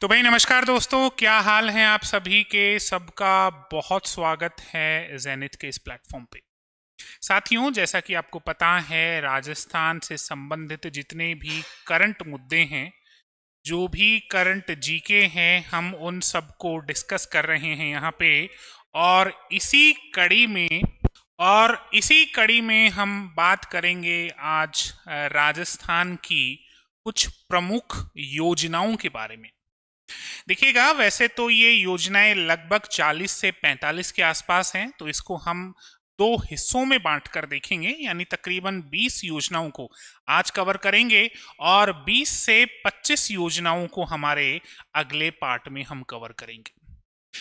तो भाई नमस्कार दोस्तों, क्या हाल है आप सभी के। सबका बहुत स्वागत है जेनिथ के इस प्लेटफॉर्म पे। साथियों, जैसा कि आपको पता है, राजस्थान से संबंधित जितने भी करंट मुद्दे हैं, जो भी करंट जीके हैं, हम उन सबको डिस्कस कर रहे हैं यहाँ पे। और इसी कड़ी में हम बात करेंगे आज राजस्थान की कुछ प्रमुख योजनाओं के बारे में। देखिएगा, वैसे तो ये योजनाएं लगभग 40 से 45 के आसपास हैं, तो इसको हम दो हिस्सों में बांटकर देखेंगे, यानी तकरीबन 20 योजनाओं को आज कवर करेंगे और 20 से 25 योजनाओं को हमारे अगले पार्ट में हम कवर करेंगे।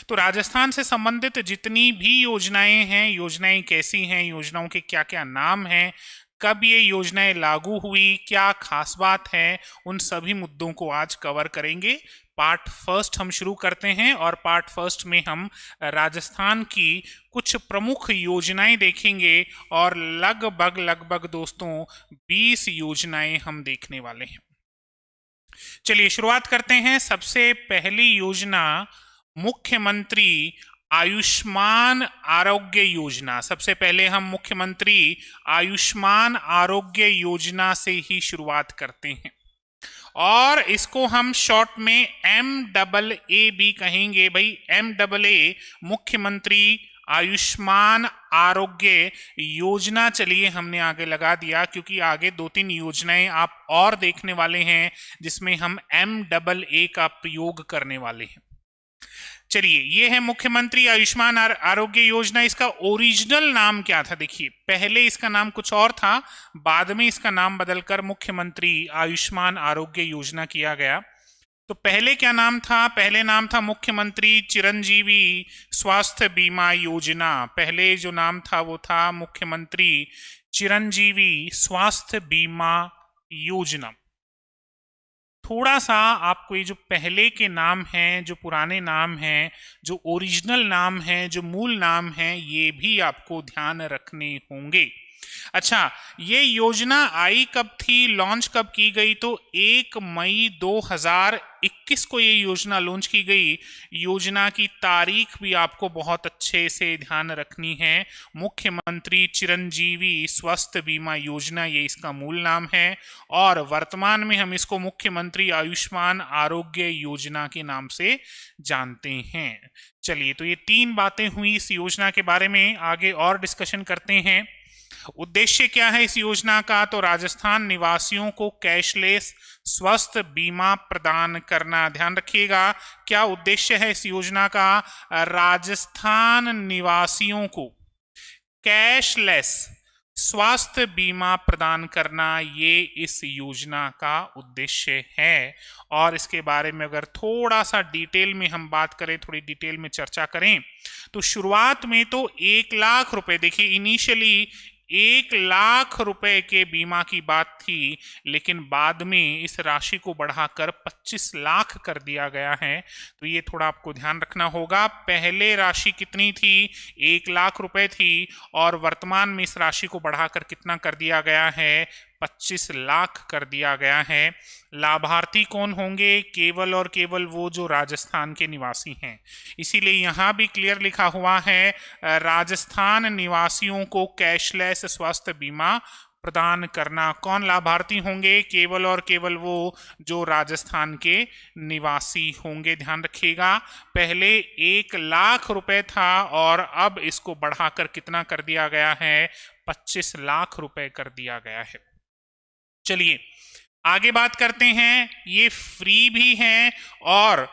तो राजस्थान से संबंधित जितनी भी योजनाएं हैं, योजनाएं कैसी हैं, योजनाओं के क्या क्या नाम हैं, कब ये योजनाएं लागू हुई, क्या खास बात है, उन सभी मुद्दों को आज कवर करेंगे। पार्ट फर्स्ट हम शुरू करते हैं और पार्ट फर्स्ट में हम राजस्थान की कुछ प्रमुख योजनाएं देखेंगे और लगभग दोस्तों 20 योजनाएं हम देखने वाले हैं। चलिए शुरुआत करते हैं। सबसे पहली योजना मुख्यमंत्री आयुष्मान आरोग्य योजना। सबसे पहले हम मुख्यमंत्री आयुष्मान आरोग्य योजना से ही शुरुआत करते हैं और इसको हम शॉर्ट में MAA भी कहेंगे। भाई MAA मुख्यमंत्री आयुष्मान आरोग्य योजना। चलिए हमने आगे लगा दिया, क्योंकि आगे 2-3 योजनाएं आप और देखने वाले हैं जिसमें हम MAA का प्रयोग करने वाले हैं। चलिए, ये है मुख्यमंत्री आयुष्मान आरोग्य योजना। इसका ओरिजिनल नाम क्या था? देखिए, पहले इसका नाम कुछ और था, बाद में इसका नाम बदलकर मुख्यमंत्री आयुष्मान आरोग्य योजना किया गया। तो पहले क्या नाम था? पहले नाम था मुख्यमंत्री चिरंजीवी स्वास्थ्य बीमा योजना। पहले जो नाम था वो था मुख्यमंत्री चिरंजीवी स्वास्थ्य बीमा योजना। थोड़ा सा आपको ये जो पहले के नाम हैं, जो पुराने नाम हैं, जो ओरिजिनल नाम हैं, जो मूल नाम हैं, ये भी आपको ध्यान रखने होंगे। अच्छा, ये योजना आई कब थी, लॉन्च कब की गई? तो 1 मई 2021 को ये योजना लॉन्च की गई। योजना की तारीख भी आपको बहुत अच्छे से ध्यान रखनी है। मुख्यमंत्री चिरंजीवी स्वास्थ्य बीमा योजना, ये इसका मूल नाम है और वर्तमान में हम इसको मुख्यमंत्री आयुष्मान आरोग्य योजना के नाम से जानते हैं। चलिए, तो ये 3 बातें हुई इस योजना के बारे में। आगे और डिस्कशन करते हैं। उद्देश्य क्या है इस योजना का? तो राजस्थान निवासियों को कैशलेस स्वास्थ्य बीमा प्रदान करना। ध्यान रखिएगा, क्या उद्देश्य है इस योजना का? राजस्थान निवासियों को कैशलेस स्वास्थ्य बीमा प्रदान करना, ये इस योजना का उद्देश्य है। और इसके बारे में अगर थोड़ा सा डिटेल में हम बात करें, थोड़ी डिटेल में चर्चा करें, तो शुरुआत में तो 1 लाख रुपए, देखिए इनिशियली 1 लाख रुपए के बीमा की बात थी, लेकिन बाद में इस राशि को बढ़ाकर 25 लाख कर दिया गया है। तो ये थोड़ा आपको ध्यान रखना होगा। पहले राशि कितनी थी? 1 लाख रुपए थी और वर्तमान में इस राशि को बढ़ाकर कितना कर दिया गया है? 25 लाख कर दिया गया है। लाभार्थी कौन होंगे? केवल और केवल वो जो राजस्थान के निवासी हैं। इसीलिए यहाँ भी क्लियर लिखा हुआ है, राजस्थान निवासियों को कैशलेस स्वास्थ्य बीमा प्रदान करना। कौन लाभार्थी होंगे? केवल और केवल वो जो राजस्थान के निवासी होंगे। ध्यान रखिएगा, पहले 1 लाख रुपए था और अब इसको बढ़ाकर कितना कर दिया गया है? 25 लाख रुपए कर दिया गया है। चलिए आगे बात करते हैं। ये फ्री भी है और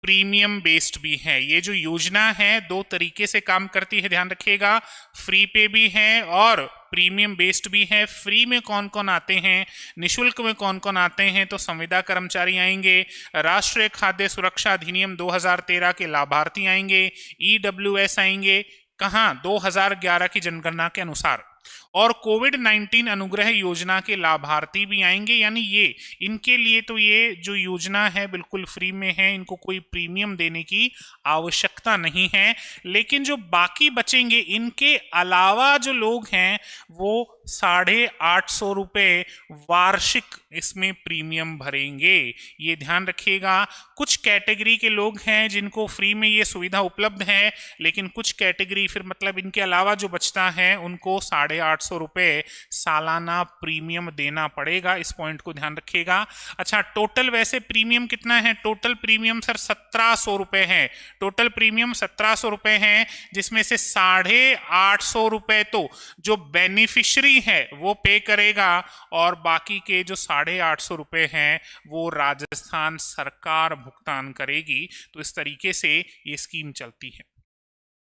प्रीमियम बेस्ड भी है। ये जो योजना है 2 तरीके से काम करती है, ध्यान रखिएगा। फ्री पे भी है और प्रीमियम बेस्ड भी है। फ्री में कौन कौन आते हैं, निशुल्क में कौन कौन आते हैं? तो संविदा कर्मचारी आएंगे, राष्ट्रीय खाद्य सुरक्षा अधिनियम 2013 के लाभार्थी आएंगे, EWS आएंगे। कहाँ? 2011 की जनगणना के अनुसार। और कोविड-19 अनुग्रह योजना के लाभार्थी भी आएंगे, यानी ये इनके लिए तो ये जो योजना है बिल्कुल फ्री में है, इनको कोई प्रीमियम देने की आवश्यकता नहीं है। लेकिन जो बाकी बचेंगे इनके अलावा जो लोग हैं वो 850 रुपये वार्षिक इसमें प्रीमियम भरेंगे। ये ध्यान रखिएगा, कुछ कैटेगरी के लोग हैं जिनको फ्री में ये सुविधा उपलब्ध है, लेकिन कुछ कैटेगरी फिर मतलब इनके अलावा जो बचता है उनको 850 रुपये सालाना प्रीमियम देना पड़ेगा। इस पॉइंट को ध्यान रखिएगा। अच्छा, टोटल वैसे प्रीमियम कितना है? टोटल प्रीमियम सर 1700 रुपये है। टोटल प्रीमियम 1700 रुपये है, जिसमें से 850 रुपये तो जो बेनिफिशियरी है वो पे करेगा और बाकी के जो 850 रुपये हैं वो राजस्थान सरकार भुगतान करेगी। तो इस तरीके से ये स्कीम चलती है।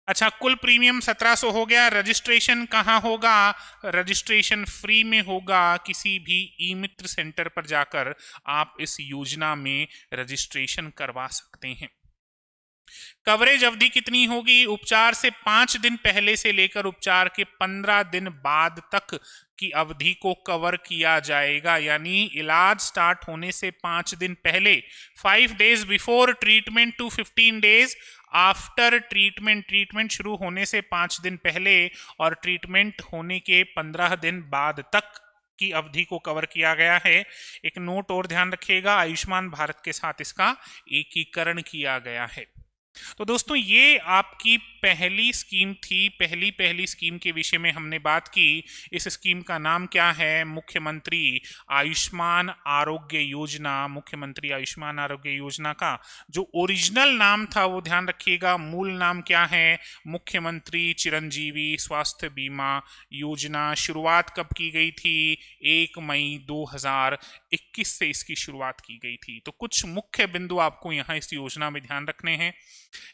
अच्छा, कुल प्रीमियम 1700 हो गया। रजिस्ट्रेशन कहाँ होगा? रजिस्ट्रेशन फ्री में होगा। किसी भी ई मित्र सेंटर पर जाकर आप इस योजना में रजिस्ट्रेशन करवा सकते हैं। कवरेज अवधि कितनी होगी? उपचार से 5 दिन पहले से लेकर उपचार के 15 दिन बाद तक की अवधि को कवर किया जाएगा, यानी इलाज स्टार्ट होने से 5 दिन पहले, 5 days before treatment to 15 days after treatment, treatment शुरू होने से 5 दिन पहले और ट्रीटमेंट होने के 15 दिन बाद तक की अवधि को कवर किया गया है। एक नोट और ध्यान रखिएगा, आयुष्मान भारत के साथ इसका एकीकरण किया गया है। तो दोस्तों ये आपकी पहली स्कीम थी। पहली स्कीम के विषय में हमने बात की। इस स्कीम का नाम क्या है? मुख्यमंत्री आयुष्मान आरोग्य योजना। मुख्यमंत्री आयुष्मान आरोग्य योजना का जो ओरिजिनल नाम था वो ध्यान रखिएगा, मूल नाम क्या है? मुख्यमंत्री चिरंजीवी स्वास्थ्य बीमा योजना। शुरुआत कब की गई थी? 1 मई 2021 से इसकी शुरुआत की गई थी। तो कुछ मुख्य बिंदु आपको यहाँ इस योजना में ध्यान रखने हैं।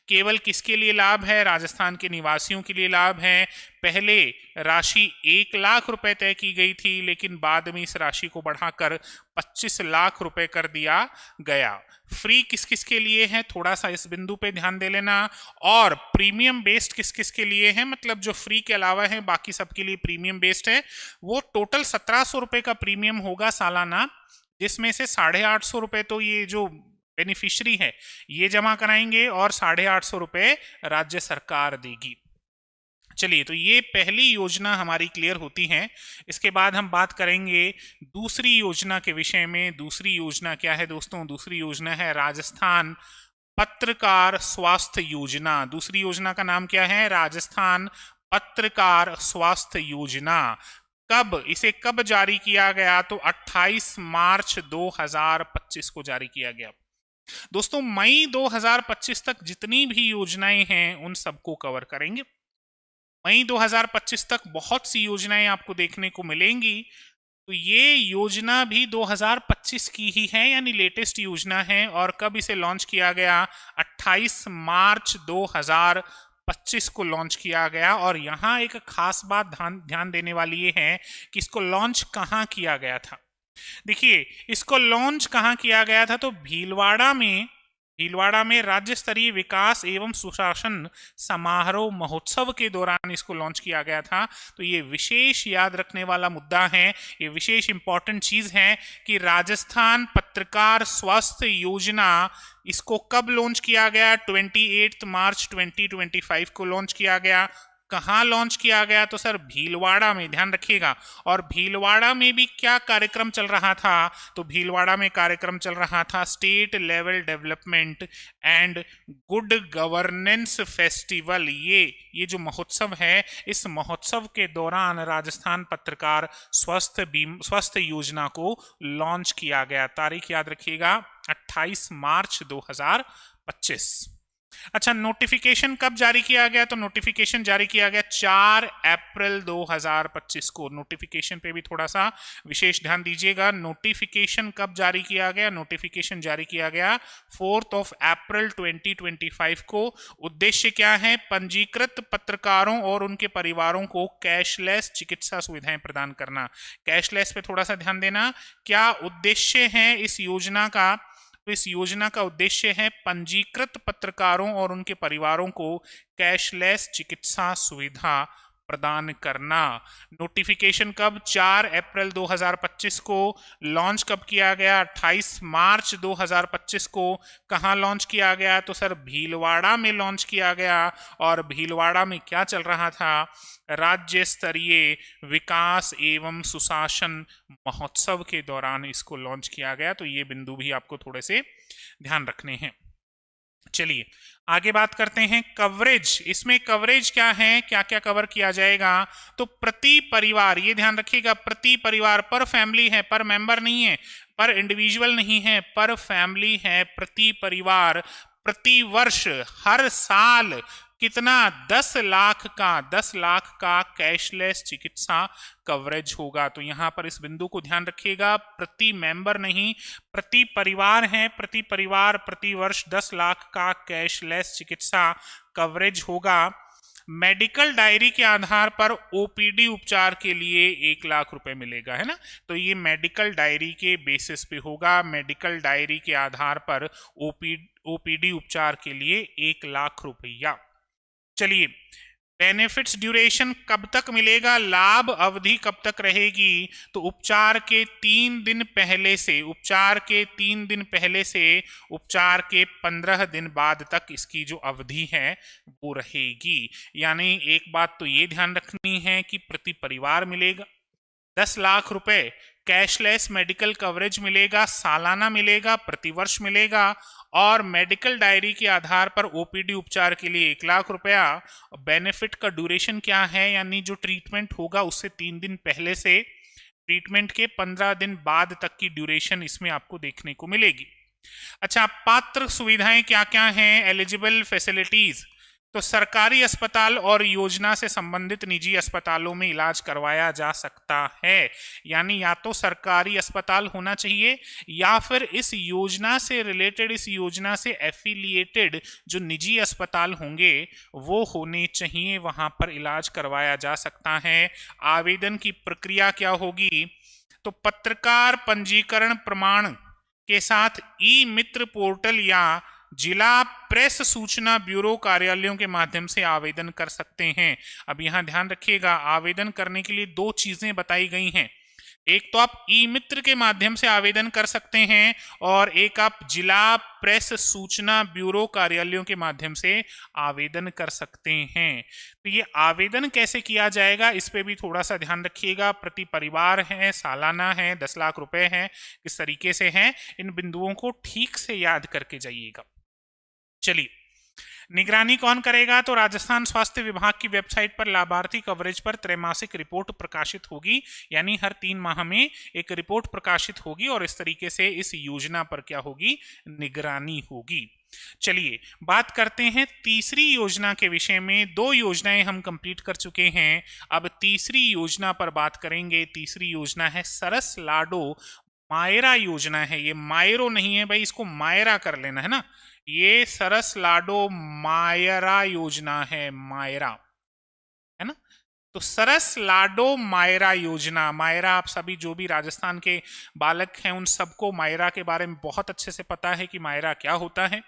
केवल किसके लिए लाभ है? राजस्थान के निवासियों के लिए लाभ है। पहले राशि 1 लाख रुपए तय की गई थी, लेकिन बाद में इस राशि को बढ़ाकर 25 लाख रुपए कर दिया गया। फ्री किस किस के लिए है? थोड़ा सा इस बिंदु पे ध्यान दे लेना। और प्रीमियम बेस्ड किस किस के लिए है? मतलब जो फ्री के अलावा है बाकी सबके लिए प्रीमियम बेस्ड है। वो टोटल 1700 रुपए का प्रीमियम होगा सालाना, जिसमें से 850 रुपए तो ये जो बेनिफिशियरी है ये जमा कराएंगे और 850 रुपए राज्य सरकार देगी। चलिए, तो ये पहली योजना हमारी क्लियर होती है। इसके बाद हम बात करेंगे दूसरी योजना के विषय में। दूसरी योजना क्या है दोस्तों? दूसरी योजना है राजस्थान पत्रकार स्वास्थ्य योजना। दूसरी योजना का नाम क्या है? राजस्थान पत्रकार स्वास्थ्य योजना। इसे कब जारी किया गया? तो 28 मार्च 2025 को जारी किया गया। दोस्तों मई 2025 तक जितनी भी योजनाएं हैं उन सबको कवर करेंगे। मई 2025 तक बहुत सी योजनाएं आपको देखने को मिलेंगी। तो ये योजना भी 2025 की ही है, यानी लेटेस्ट योजना है। और कब इसे लॉन्च किया गया? 28 मार्च 2025 को लॉन्च किया गया। और यहाँ एक खास बात ध्यान देने वाली ये है कि इसको लॉन्च कहाँ किया गया था। देखिए, इसको लॉन्च कहाँ किया गया था? तो भीलवाड़ा में राज्य स्तरीय विकास एवं सुशासन समारोह महोत्सव के दौरान इसको लॉन्च किया गया था। तो ये विशेष याद रखने वाला मुद्दा है, ये विशेष इंपॉर्टेंट चीज है कि राजस्थान पत्रकार स्वास्थ्य योजना इसको कब लॉन्च किया गया? 28 मार्च 2025 को लॉन्च किया गया। कहाँ लॉन्च किया गया? तो सर भीलवाड़ा में, ध्यान रखिएगा। और भीलवाड़ा में भी क्या कार्यक्रम चल रहा था? तो भीलवाड़ा में कार्यक्रम चल रहा था state level development and good governance festival. ये जो महोत्सव है, इस महोत्सव के दौरान राजस्थान पत्रकार स्वास्थ्य योजना को लॉन्च किया गया। तारीख याद रखिएगा, 28 मार्च 2025। अच्छा, नोटिफिकेशन कब जारी किया गया? तो नोटिफिकेशन जारी किया गया 4 अप्रैल 2025 को। नोटिफिकेशन पे भी थोड़ा सा विशेष ध्यान दीजिएगा। नोटिफिकेशन कब जारी किया गया? नोटिफिकेशन जारी किया गया 4 अप्रैल 2025 को। उद्देश्य क्या है? पंजीकृत पत्रकारों और उनके परिवारों को कैशलेस चिकित्सा सुविधाएं प्रदान करना। कैशलेस पे थोड़ा सा ध्यान देना। क्या उद्देश्य है इस योजना का? तो इस योजना का उद्देश्य है पंजीकृत पत्रकारों और उनके परिवारों को कैशलेस चिकित्सा सुविधा प्रदान करना। नोटिफिकेशन कब? 4 अप्रैल 2025 को। लॉन्च कब किया गया? 28 मार्च 2025 को। कहाँ लॉन्च किया गया? तो सर भीलवाड़ा में लॉन्च किया गया। और भीलवाड़ा में क्या चल रहा था? राज्य स्तरीय विकास एवं सुशासन महोत्सव के दौरान इसको लॉन्च किया गया। तो ये बिंदु भी आपको थोड़े से ध्यान रखने हैं। चलिए आगे बात करते हैं कवरेज। इसमें कवरेज क्या है, क्या क्या कवर किया जाएगा? तो प्रति परिवार, ये ध्यान रखिएगा, प्रति परिवार, पर फैमिली है, पर मेंबर नहीं है, पर इंडिविजुअल नहीं है, पर फैमिली है, प्रति परिवार प्रति वर्ष हर साल कितना? 10 लाख का कैशलेस चिकित्सा कवरेज होगा। तो यहां पर इस बिंदु को ध्यान रखिएगा, प्रति मेंबर नहीं, प्रति परिवार है, प्रति परिवार प्रति वर्ष 10 लाख का कैशलेस चिकित्सा कवरेज होगा। मेडिकल डायरी के आधार पर ओपीडी उपचार के लिए 1 लाख रुपए मिलेगा, है ना। तो ये मेडिकल डायरी के बेसिस पे होगा, मेडिकल डायरी के आधार पर ओपीडी उपचार के लिए 1 लाख रुपया। चलिए बेनिफिट्स ड्यूरेशन कब तक मिलेगा, लाभ अवधि कब तक रहेगी? तो उपचार के 3 दिन पहले से, उपचार के 3 दिन पहले से उपचार के 15 दिन बाद तक इसकी जो अवधि है वो रहेगी। यानी एक बात तो ये ध्यान रखनी है कि प्रति परिवार मिलेगा 10 लाख रुपए, कैशलेस मेडिकल कवरेज मिलेगा, सालाना मिलेगा, प्रतिवर्ष मिलेगा, और मेडिकल डायरी के आधार पर ओपीडी उपचार के लिए 1 लाख रुपया। बेनिफिट का ड्यूरेशन क्या है, यानी जो ट्रीटमेंट होगा उससे 3 दिन पहले से ट्रीटमेंट के 15 दिन बाद तक की ड्यूरेशन इसमें आपको देखने को मिलेगी। अच्छा, पात्र सुविधाएं क्या क्या हैं? एलिजिबल फैसिलिटीज, तो सरकारी अस्पताल और योजना से संबंधित निजी अस्पतालों में इलाज करवाया जा सकता है। यानी या तो सरकारी अस्पताल होना चाहिए या फिर इस योजना से रिलेटेड, इस योजना से एफिलिएटेड जो निजी अस्पताल होंगे वो होने चाहिए, वहां पर इलाज करवाया जा सकता है। आवेदन की प्रक्रिया क्या होगी? तो पत्रकार पंजीकरण प्रमाण के साथ ई मित्र पोर्टल या जिला प्रेस सूचना ब्यूरो कार्यालयों के माध्यम से आवेदन कर सकते हैं। अब यहां ध्यान रखिएगा, आवेदन करने के लिए 2 चीजें बताई गई हैं। एक तो आप ई मित्र के माध्यम से आवेदन कर सकते हैं और एक आप जिला प्रेस सूचना ब्यूरो कार्यालयों के माध्यम से आवेदन कर सकते हैं। तो ये आवेदन कैसे किया जाएगा इस पे भी थोड़ा सा ध्यान रखिएगा। प्रति परिवार है, सालाना है, 10 लाख रुपए है, किस तरीके से है, इन बिंदुओं को ठीक से याद करके जाइएगा। चलिए निगरानी कौन करेगा? तो राजस्थान स्वास्थ्य विभाग की वेबसाइट पर लाभार्थी कवरेज पर त्रैमासिक रिपोर्ट प्रकाशित होगी, यानी हर 3 माह में एक रिपोर्ट प्रकाशित होगी और इस तरीके से इस योजना पर क्या होगी? निगरानी होगी। चलिए बात करते हैं तीसरी योजना के विषय में। 2 योजनाएं हम कंप्लीट कर चुके हैं, अब तीसरी योजना पर बात करेंगे। तीसरी योजना है सरस लाडो मायरा योजना है। ये मायरो नहीं है भाई, इसको मायरा कर लेना है ना। ये सरस लाडो मायरा योजना है, मायरा, है ना। तो सरस लाडो मायरा योजना, मायरा आप सभी जो भी राजस्थान के बालक हैं उन सबको मायरा के बारे में बहुत अच्छे से पता है कि मायरा क्या होता है।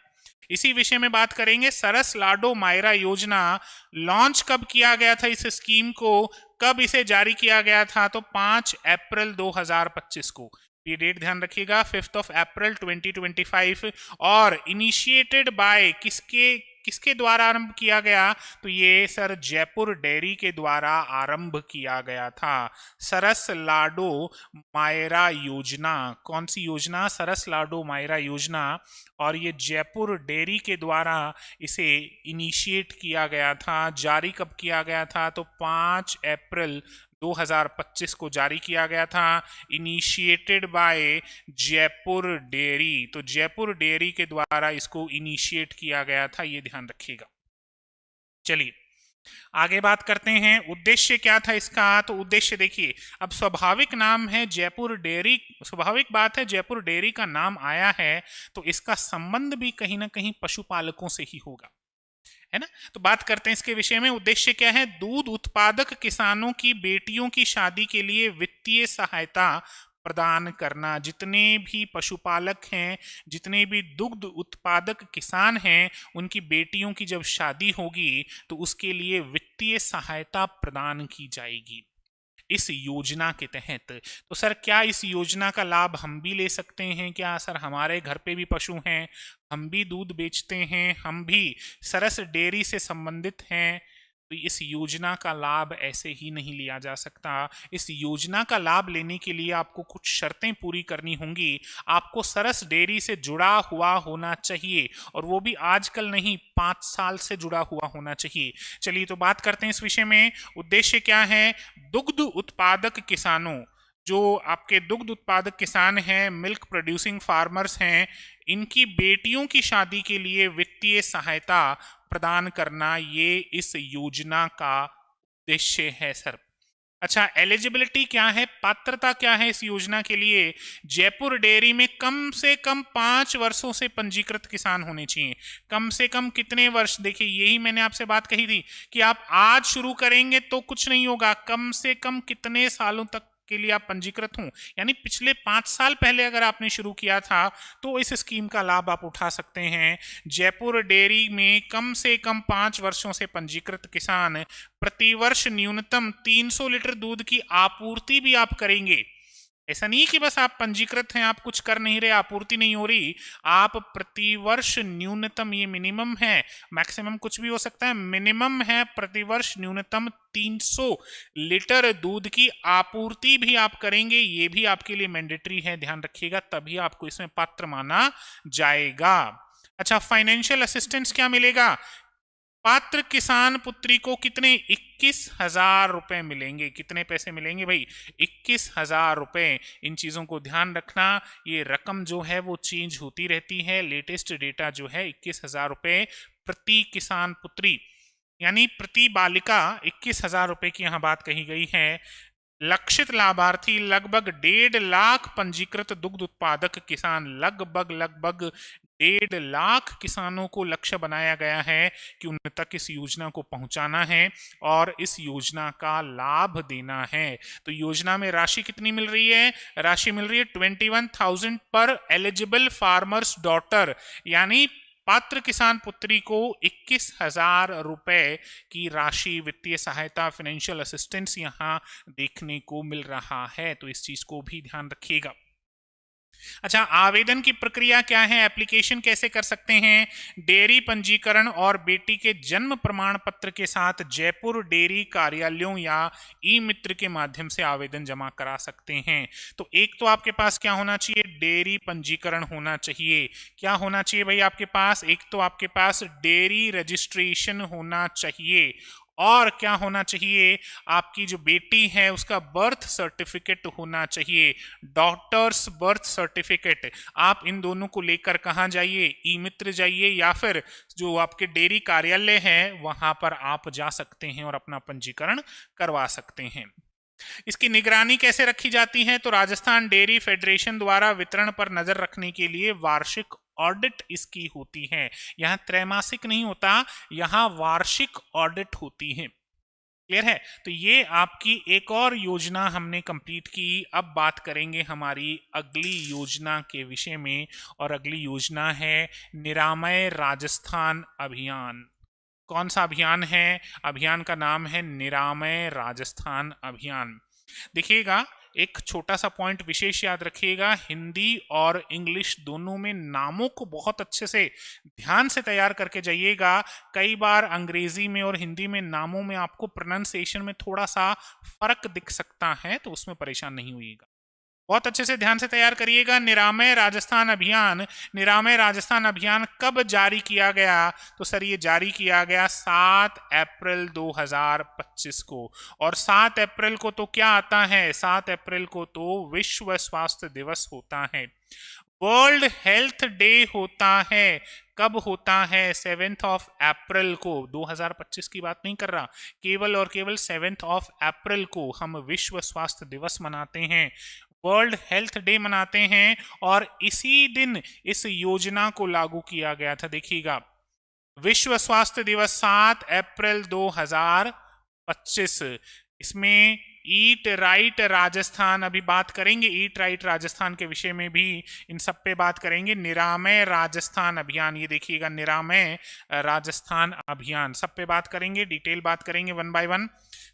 इसी विषय में बात करेंगे। सरस लाडो मायरा योजना लॉन्च कब किया गया था? इस स्कीम को कब इसे जारी किया गया था? तो 5 अप्रैल 2025 को। ये डेट ध्यान रखिएगा, 5 अप्रैल 2025। और इनिशिएटेड बाय किसके द्वारा आरंभ किया गया? तो ये सर जयपुर डेयरी के द्वारा आरंभ किया गया था। सरस लाडो मायरा योजना, कौन सी योजना? सरस लाडो मायरा योजना। और ये जयपुर डेयरी के द्वारा इसे इनिशिएट किया गया था। जारी कब किया गया था? तो 5 अप्रैल 2025 को जारी किया गया था। इनिशिएटेड बाय जयपुर डेयरी, तो जयपुर डेयरी के द्वारा इसको इनिशिएट किया गया था, ये ध्यान रखिएगा। चलिए आगे बात करते हैं। उद्देश्य क्या था इसका? तो उद्देश्य देखिए, अब स्वाभाविक नाम है जयपुर डेयरी, स्वाभाविक बात है जयपुर डेयरी का नाम आया है तो इसका संबंध भी कहीं ना कहीं पशुपालकों से ही होगा, है ना। तो बात करते हैं इसके विषय में। उद्देश्य क्या है? दूध उत्पादक किसानों की बेटियों की शादी के लिए वित्तीय सहायता प्रदान करना। जितने भी पशुपालक हैं, जितने भी दुग्ध उत्पादक किसान हैं, उनकी बेटियों की जब शादी होगी तो उसके लिए वित्तीय सहायता प्रदान की जाएगी इस योजना के तहत। तो सर क्या इस योजना का लाभ हम भी ले सकते हैं क्या? सर हमारे घर पे भी पशु हैं, हम भी दूध बेचते हैं, हम भी सरस डेयरी से संबंधित हैं, तो इस योजना का लाभ ऐसे ही नहीं लिया जा सकता। इस योजना का लाभ लेने के लिए आपको कुछ शर्तें पूरी करनी होंगी। आपको सरस डेयरी से जुड़ा हुआ होना चाहिए, और वो भी आजकल नहीं, 5 साल से जुड़ा हुआ होना चाहिए। चलिए तो बात करते हैं इस विषय में। उद्देश्य क्या है? दुग्ध उत्पादक किसानों, जो आपके दुग्ध उत्पादक किसान हैं, मिल्क प्रोड्यूसिंग फार्मर्स हैं, इनकी बेटियों की शादी के लिए वित्तीय सहायता प्रदान करना, ये इस योजना का उद्देश्य है सर। अच्छा, एलिजिबिलिटी क्या है, पात्रता क्या है इस योजना के लिए? जयपुर डेयरी में कम से कम 5 वर्षों से पंजीकृत किसान होने चाहिए। कम से कम कितने वर्ष? देखिए यही मैंने आपसे बात कही थी कि आप आज शुरू करेंगे तो कुछ नहीं होगा, कम से कम कितने सालों तक के लिए आप पंजीकृत हों, यानी पिछले 5 साल पहले अगर आपने शुरू किया था तो इस स्कीम का लाभ आप उठा सकते हैं। जयपुर डेयरी में कम से कम 5 वर्षों से पंजीकृत किसान प्रतिवर्ष न्यूनतम 300 लीटर दूध की आपूर्ति भी आप करेंगे। ऐसा नहीं कि बस आप पंजीकृत हैं, आप कुछ कर नहीं रहे, आपूर्ति नहीं हो रही, आप प्रतिवर्ष न्यूनतम, ये मिनिमम है, मैक्सिमम कुछ भी हो सकता है, मिनिमम है प्रतिवर्ष न्यूनतम 300 लीटर दूध की आपूर्ति भी आप करेंगे। ये भी आपके लिए मैंडेटरी है, ध्यान रखिएगा, तभी आपको इसमें पात्र माना जाएगा। अच्छा, फाइनेंशियल असिस्टेंस क्या मिलेगा? पात्र किसान पुत्री को कितने? 21,000 रुपए मिलेंगे। कितने पैसे मिलेंगे भाई? 21,000 रुपए। इन चीजों को ध्यान रखना, ये रकम जो है वो चेंज होती रहती है। लेटेस्ट डेटा जो है 21,000 रुपए प्रति किसान पुत्री, यानी प्रति बालिका 21,000 रुपए की यहां बात कही गई है। लक्षित लाभार्थी लगभग 1.5 लाख पंजीकृत दुग्ध उत्पादक किसान, लगभग 1.5 लाख किसानों को लक्ष्य बनाया गया है कि उन तक इस योजना को पहुंचाना है और इस योजना का लाभ देना है। तो योजना में राशि कितनी मिल रही है? राशि मिल रही है 21,000 पर एलिजिबल फार्मर्स डॉटर, यानी पात्र किसान पुत्री को 21,000 रुपए की राशि, वित्तीय सहायता, फाइनेंशियल असिस्टेंस यहां देखने को मिल रहा है। तो इस चीज को भी ध्यान रखिएगा। अच्छा, आवेदन की प्रक्रिया क्या है? एप्लीकेशन कैसे कर सकते हैं? डेयरी पंजीकरण और बेटी के जन्म प्रमाण पत्र के साथ जयपुर डेयरी कार्यालयों या ई मित्र के माध्यम से आवेदन जमा करा सकते हैं। तो एक तो आपके पास क्या होना चाहिए? डेयरी पंजीकरण होना चाहिए। क्या होना चाहिए भाई आपके पास? एक तो आपके पास डेयरी रजिस्ट्रेशन होना चाहिए, और क्या होना चाहिए? आपकी जो बेटी है उसका बर्थ सर्टिफिकेट होना चाहिए, डॉटर्स बर्थ सर्टिफिकेट। आप इन दोनों को लेकर कहाँ जाइए? ई मित्र जाइए, या फिर जो आपके डेयरी कार्यालय है वहां पर आप जा सकते हैं और अपना पंजीकरण करवा सकते हैं। इसकी निगरानी कैसे रखी जाती है? तो राजस्थान डेयरी फेडरेशन द्वारा वितरण पर नजर रखने के लिए वार्षिक ऑडिट इसकी होती है। यहां त्रैमासिक नहीं होता, यहां वार्षिक ऑडिट होती है। क्लियर है? तो ये आपकी एक और योजना हमने कंप्लीट की। अब बात करेंगे हमारी अगली योजना के विषय में, और अगली योजना है निरामय राजस्थान अभियान। कौन सा अभियान है? अभियान का नाम है निरामय राजस्थान अभियान। देखिएगा, एक छोटा सा पॉइंट विशेष याद रखिएगा, हिंदी और इंग्लिश दोनों में नामों को बहुत अच्छे से ध्यान से तैयार करके जाइएगा। कई बार अंग्रेजी में और हिंदी में नामों में आपको प्रोनाउंसिएशन में थोड़ा सा फर्क दिख सकता है, तो उसमें परेशान नहीं होइएगा। बहुत अच्छे से ध्यान से तैयार करिएगा। निरामय राजस्थान अभियान, निरामय राजस्थान अभियान कब जारी किया गया? तो सर ये जारी किया गया 7 अप्रैल 2025 को। और 7 अप्रैल को तो क्या आता है? 7 अप्रैल को तो विश्व स्वास्थ्य दिवस होता है, वर्ल्ड हेल्थ डे होता है। कब होता है? 7 अप्रैल को। 2025 की बात नहीं कर रहा, केवल और केवल 7 अप्रैल को हम विश्व स्वास्थ्य दिवस मनाते हैं, वर्ल्ड हेल्थ डे मनाते हैं, और इसी दिन इस योजना को लागू किया गया था। देखिएगा, विश्व स्वास्थ्य दिवस 7 अप्रैल 2025। इसमें ईट राइट राजस्थान अभी बात करेंगे, ईट राइट राजस्थान के विषय में भी इन सब पे बात करेंगे। निरामय राजस्थान अभियान, ये देखिएगा निरामय राजस्थान अभियान, सब पे बात करेंगे, डिटेल बात करेंगे वन बाय वन।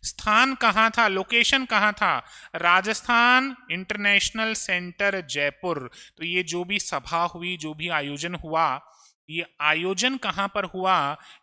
स्थान कहाँ था, लोकेशन कहाँ था, राजस्थान इंटरनेशनल सेंटर जयपुर। तो ये जो भी सभा हुई, जो भी आयोजन हुआ, ये आयोजन कहाँ पर हुआ,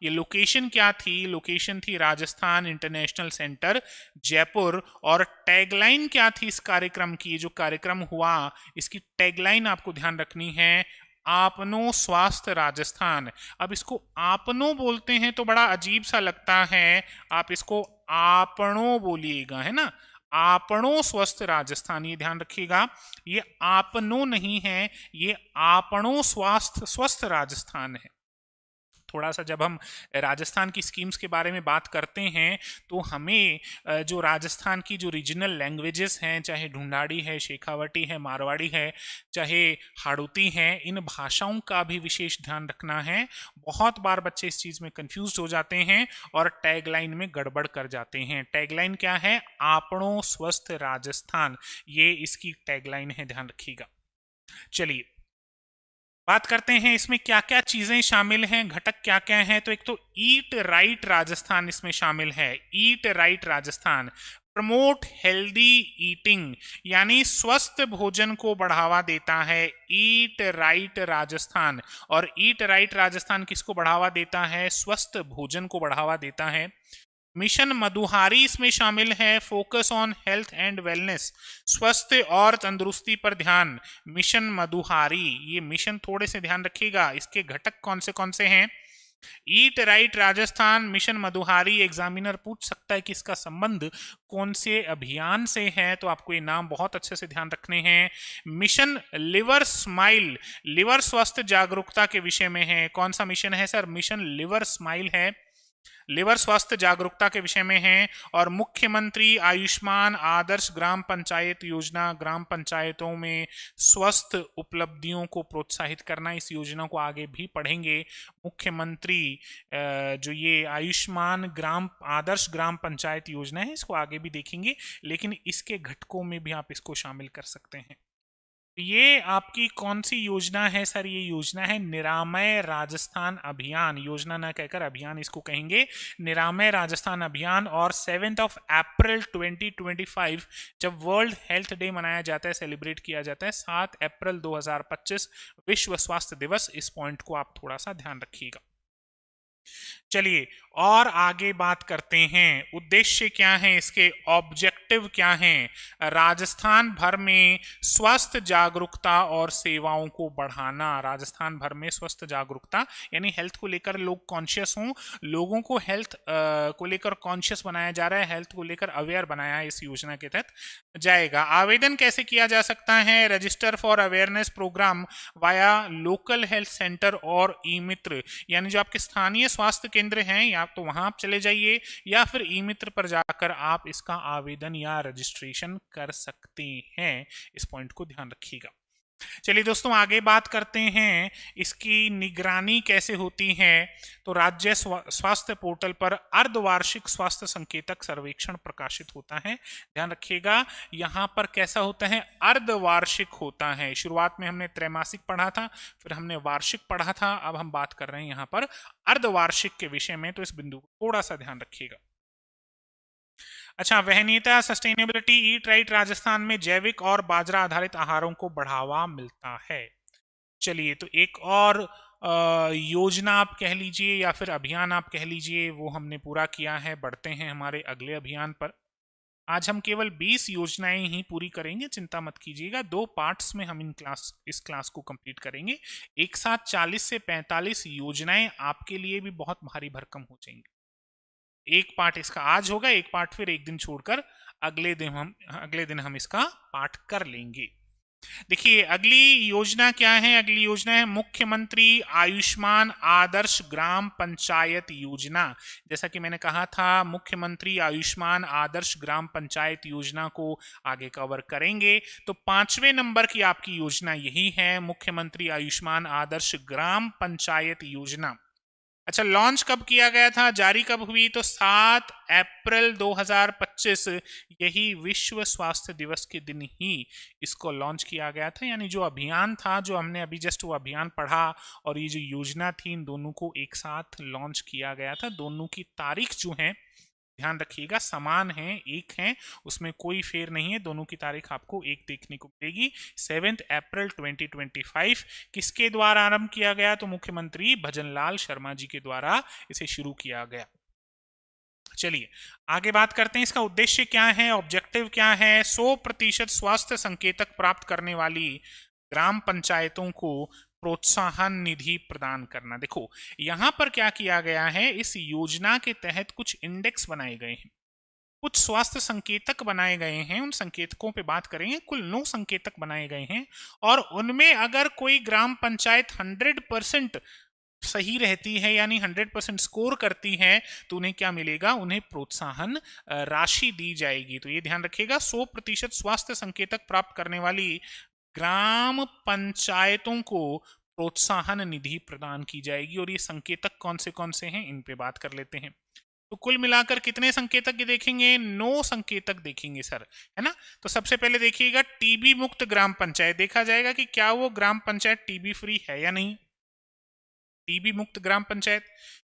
ये लोकेशन क्या थी, लोकेशन थी राजस्थान इंटरनेशनल सेंटर जयपुर। और टैगलाइन क्या थी इस कार्यक्रम की, जो कार्यक्रम हुआ इसकी टैगलाइन आपको ध्यान रखनी है, आपनो स्वास्थ्य राजस्थान। अब इसको आपनो बोलते हैं तो बड़ा अजीब सा लगता है, आप इसको आपनो बोलिएगा, है ना, आपनो स्वस्थ राजस्थान, ये ध्यान रखिएगा, ये आपनो नहीं है, ये आपनो स्वास्थ्य स्वस्थ राजस्थान है। थोड़ा सा जब हम राजस्थान की स्कीम्स के बारे में बात करते हैं तो हमें जो राजस्थान की जो रीजनल लैंग्वेजेस हैं, चाहे ढूंढाड़ी है, शेखावटी है, मारवाड़ी है, चाहे हाड़ौती है, इन भाषाओं का भी विशेष ध्यान रखना है। बहुत बार बच्चे इस चीज़ में कंफ्यूज हो जाते हैं और टैगलाइन में गड़बड़ कर जाते हैं। टैगलाइन क्या है, आपनो स्वस्थ राजस्थान, ये इसकी टैगलाइन है, ध्यान रखिएगा। चलिए बात करते हैं इसमें क्या क्या चीजें शामिल हैं, घटक क्या क्या हैं। तो एक तो ईट राइट राजस्थान इसमें शामिल है, ईट right Rajasthan. Promote healthy eating, यानी स्वस्थ भोजन को बढ़ावा देता है ईट राइट राजस्थान। और ईट राइट राजस्थान किसको बढ़ावा देता है, स्वस्थ भोजन को बढ़ावा देता है। मिशन मधुहारी इसमें शामिल है, focus on health and wellness, स्वस्थ और तंदुरुस्ती पर ध्यान, मिशन मधुहारी। ये मिशन थोड़े से ध्यान रखिएगा, इसके घटक कौन से हैं। Eat right Rajasthan, mission Madhuhari. Examiner पूछ सकता है कि इसका संबंध कौन से अभियान से है, तो आपको ये नाम बहुत अच्छे से ध्यान रखने हैं। मिशन लिवर स्माइल, लिवर स्वास्थ्य जागरूकता के विषय में है। कौन सा मिशन है सर, मिशन लिवर स्माइल है, लिवर स्वास्थ्य जागरूकता के विषय में है। और मुख्यमंत्री आयुष्मान आदर्श ग्राम पंचायत योजना, ग्राम पंचायतों में स्वस्थ उपलब्धियों को प्रोत्साहित करना, इस योजना को आगे भी पढ़ेंगे। मुख्यमंत्री जो ये आयुष्मान ग्राम आदर्श ग्राम पंचायत योजना है, इसको आगे भी देखेंगे, लेकिन इसके घटकों में भी आप इसको शामिल कर सकते हैं। ये आपकी कौन सी योजना है सर, ये योजना है निरामय राजस्थान अभियान, योजना ना कहकर अभियान इसको कहेंगे, निरामय राजस्थान अभियान। और 7 अप्रैल 2025 जब वर्ल्ड हेल्थ डे मनाया जाता है, सेलिब्रेट किया जाता है, 7 अप्रैल 2025 विश्व स्वास्थ्य दिवस। इस पॉइंट को आप थोड़ा सा ध्यान रखिएगा। चलिए और आगे बात करते हैं, उद्देश्य क्या है इसके, ऑब्जेक्टिव क्या हैं। राजस्थान भर में स्वास्थ्य जागरूकता और सेवाओं को बढ़ाना, राजस्थान भर में स्वास्थ्य जागरूकता यानी हेल्थ को लेकर लोग कॉन्शियस हों, लोगों को हेल्थ को लेकर कॉन्शियस बनाया जा रहा है, हेल्थ को लेकर अवेयर बनाया इस योजना के तहत जाएगा। आवेदन कैसे किया जा सकता है, register for awareness program via local health centre और ई मित्र, यानी जो आपके स्थानीय स्वास्थ्य केंद्र हैं या तो वहां आप चले जाइए या फिर ई मित्र पर जाकर आप इसका आवेदन या रजिस्ट्रेशन कर सकते हैं। इस पॉइंट को ध्यान रखिएगा। चलिए दोस्तों आगे बात करते हैं इसकी निगरानी कैसे होती है। तो राज्य स्वास्थ्य पोर्टल पर अर्धवार्षिक स्वास्थ्य संकेतक सर्वेक्षण प्रकाशित होता है, ध्यान रखिएगा। यहां पर कैसा होता है, अर्धवार्षिक होता है। शुरुआत में हमने त्रैमासिक पढ़ा था, फिर हमने वार्षिक पढ़ा था, अब हम बात कर रहे हैं यहां पर अर्धवार्षिक के विषय में, तो इस बिंदु को थोड़ा सा ध्यान रखिएगा। अच्छा, वहनीयता सस्टेनेबिलिटी, ईट राइट राजस्थान में जैविक और बाजरा आधारित आहारों को बढ़ावा मिलता है। चलिए तो एक और योजना आप कह लीजिए या फिर अभियान आप कह लीजिए, वो हमने पूरा किया है। बढ़ते हैं हमारे अगले अभियान पर। आज हम केवल 20 योजनाएं ही पूरी करेंगे, चिंता मत कीजिएगा। 2 पार्ट्स में हम इस क्लास को कंप्लीट करेंगे। एक साथ 40 से 45 योजनाएं आपके लिए भी बहुत भारी भरकम हो जाएंगी। एक पार्ट इसका आज होगा, एक पार्ट फिर एक दिन छोड़कर अगले दिन हम इसका पाठ कर लेंगे। देखिए अगली योजना क्या है, अगली योजना है मुख्यमंत्री आयुष्मान आदर्श ग्राम पंचायत योजना। जैसा कि मैंने कहा था, मुख्यमंत्री आयुष्मान आदर्श ग्राम पंचायत योजना को आगे कवर करेंगे। तो 5वें नंबर की आपकी योजना यही है, मुख्यमंत्री आयुष्मान आदर्श ग्राम पंचायत योजना। अच्छा, लॉन्च कब किया गया था, जारी कब हुई, तो 7 अप्रैल 2025, यही विश्व स्वास्थ्य दिवस के दिन ही इसको लॉन्च किया गया था। यानी जो अभियान था, जो हमने अभी जस्ट वो अभियान पढ़ा और ये जो योजना थी, इन दोनों को एक साथ लॉन्च किया गया था। दोनों की तारीख जो है, ध्यान रखिएगा, समान है, एक है, उसमें कोई फेर नहीं है, दोनों की तारीख आपको एक देखने को मिलेगी, 7 अप्रैल 2025। किसके द्वारा आरंभ किया गया, तो मुख्यमंत्री भजनलाल शर्मा जी के द्वारा इसे शुरू किया गया। चलिए आगे बात करते हैं, इसका उद्देश्य क्या है, ऑब्जेक्टिव क्या है। 100% स्वास्थ्य संकेतक प्राप्त करने वाली ग्राम पंचायतों को प्रोत्साहन निधि प्रदान करना। देखो यहां पर क्या किया गया है, इस योजना के तहत कुछ इंडेक्स बनाए गए हैं, कुछ स्वास्थ्य संकेतक बनाए गए हैं। उन संकेतकों पे बात करेंगे, कुल 9 संकेतक बनाए गए हैं, और उनमें अगर कोई ग्राम पंचायत 100% सही रहती है, यानी 100% स्कोर करती है, तो उन्हें क्या मिलेगा, उन्हें प्रोत्साहन राशि दी जाएगी। तो ये ध्यान रखिएगा, 100% स्वास्थ्य संकेतक प्राप्त करने वाली ग्राम पंचायतों को प्रोत्साहन निधि प्रदान की जाएगी। और ये संकेतक कौन से हैं, इन पे बात कर लेते हैं। तो कुल मिलाकर कितने संकेतक देखेंगे, 9 संकेतक देखेंगे सर, है ना। तो सबसे पहले देखिएगा, टीबी मुक्त ग्राम पंचायत, देखा जाएगा कि क्या वो ग्राम पंचायत टीबी फ्री है या नहीं। टीबी मुक्त ग्राम पंचायत,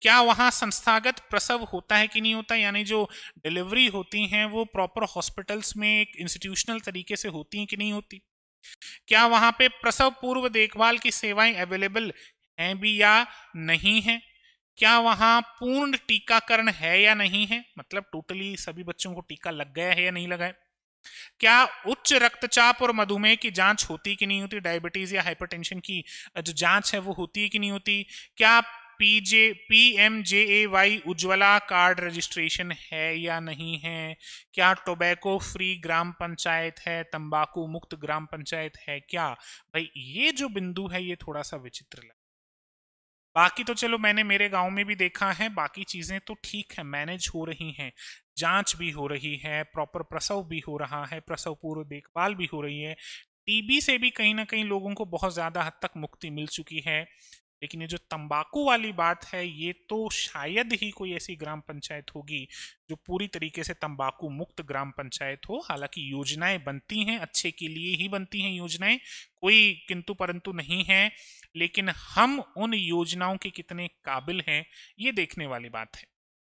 क्या वहां संस्थागत प्रसव होता है कि नहीं होता, यानी जो डिलीवरी होती हैं वो प्रॉपर हॉस्पिटल्स में एक इंस्टीट्यूशनल तरीके से होती हैं कि नहीं होती। क्या वहां पे प्रसव पूर्व देखभाल की सेवाएं अवेलेबल हैं भी या नहीं है। क्या वहां पूर्ण टीकाकरण है या नहीं है, मतलब टोटली सभी बच्चों को टीका लग गया है या नहीं लगा है। क्या उच्च रक्तचाप और मधुमेह की जांच होती कि नहीं होती, डायबिटीज या हाइपरटेंशन की जो जांच है वो होती है कि नहीं होती। क्या PMJAY उज्ज्वला कार्ड रजिस्ट्रेशन है या नहीं है। क्या टोबैको फ्री ग्राम पंचायत है, तंबाकू मुक्त ग्राम पंचायत है क्या। भाई ये जो बिंदु है ये थोड़ा सा विचित्र लगा। बाकी तो चलो मैंने मेरे गांव में भी देखा है, बाकी चीजें तो ठीक है, मैनेज हो रही हैं, जांच भी हो रही है, प्रॉपर प्रसव भी हो रहा है, प्रसव पूर्व देखभाल भी हो रही है। टीबी से भी कहीं ना कहीं लोगों को बहुत ज्यादा हद तक मुक्ति मिल चुकी है। लेकिन ये जो तंबाकू वाली बात है, ये तो शायद ही कोई ऐसी ग्राम पंचायत होगी जो पूरी तरीके से तंबाकू मुक्त ग्राम पंचायत हो। हालांकि योजनाएं बनती हैं, अच्छे के लिए ही बनती हैं योजनाएं, कोई किंतु परंतु नहीं है, लेकिन हम उन योजनाओं के कितने काबिल हैं ये देखने वाली बात है।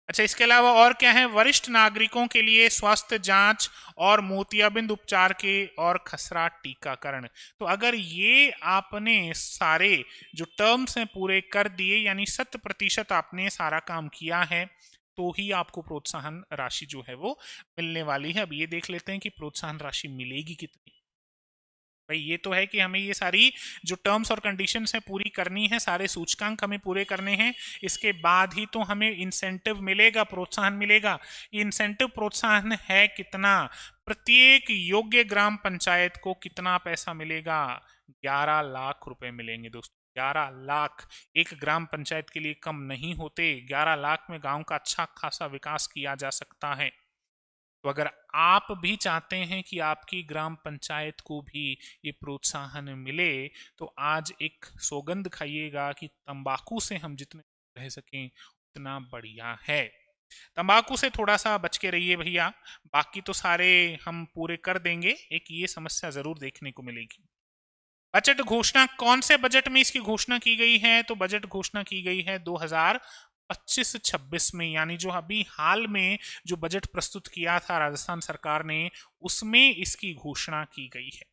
अच्छा, इसके अलावा और क्या है, वरिष्ठ नागरिकों के लिए स्वास्थ्य जांच और मोतियाबिंद उपचार के और खसरा टीकाकरण। तो अगर ये आपने सारे जो टर्म्स हैं पूरे कर दिए, यानी 100% आपने सारा काम किया है, तो ही आपको प्रोत्साहन राशि जो है वो मिलने वाली है। अब ये देख लेते हैं कि प्रोत्साहन राशि मिलेगी कितनी। भाई ये तो है कि हमें ये सारी जो टर्म्स और कंडीशंस हैं पूरी करनी है, सारे सूचकांक हमें पूरे करने हैं, इसके बाद ही तो हमें इंसेंटिव मिलेगा, प्रोत्साहन मिलेगा। इंसेंटिव प्रोत्साहन है कितना, प्रत्येक योग्य ग्राम पंचायत को कितना पैसा मिलेगा, 11 लाख रुपए मिलेंगे दोस्तों। 11 लाख एक ग्राम पंचायत के लिए कम नहीं होते। 11 लाख में गांव का अच्छा खासा विकास किया जा सकता है। तो अगर आप भी चाहते हैं कि आपकी ग्राम पंचायत को भी ये प्रोत्साहन मिले, तो आज एक सौगंध खाइएगा कि तंबाकू से हम जितने रह सकें उतना बढ़िया है। तंबाकू से थोड़ा सा बच के रहिए भैया, बाकी तो सारे हम पूरे कर देंगे। एक ये समस्या जरूर देखने को मिलेगी। बजट घोषणा, कौन से बजट में इसकी घोषणा की गई है, तो बजट घोषणा की गई है 2025-26 में, यानी जो अभी हाल में जो बजट प्रस्तुत किया था राजस्थान सरकार ने, उसमें इसकी घोषणा की गई है।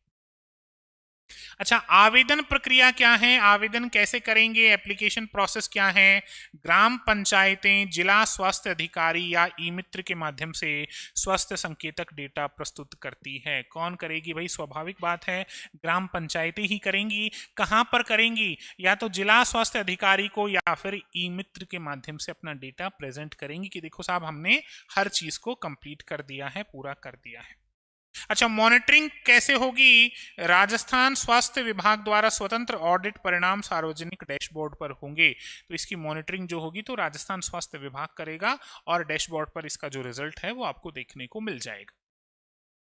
अच्छा, आवेदन प्रक्रिया क्या है, आवेदन कैसे करेंगे, एप्लीकेशन प्रोसेस क्या है। ग्राम पंचायतें जिला स्वास्थ्य अधिकारी या ई मित्र के माध्यम से स्वास्थ्य संकेतक डेटा प्रस्तुत करती है। कौन करेगी भाई, स्वाभाविक बात है ग्राम पंचायतें ही करेंगी। कहां पर करेंगी, या तो जिला स्वास्थ्य अधिकारी को या फिर ई मित्र के माध्यम से अपना डेटा प्रेजेंट करेंगी कि देखो साहब हमने हर चीज को कंप्लीट कर दिया है, पूरा कर दिया है। अच्छा, मॉनिटरिंग कैसे होगी, राजस्थान स्वास्थ्य विभाग द्वारा स्वतंत्र ऑडिट परिणाम सार्वजनिक डैशबोर्ड पर होंगे। तो इसकी मॉनिटरिंग जो होगी तो राजस्थान स्वास्थ्य विभाग करेगा, और डैशबोर्ड पर इसका जो रिजल्ट है वो आपको देखने को मिल जाएगा।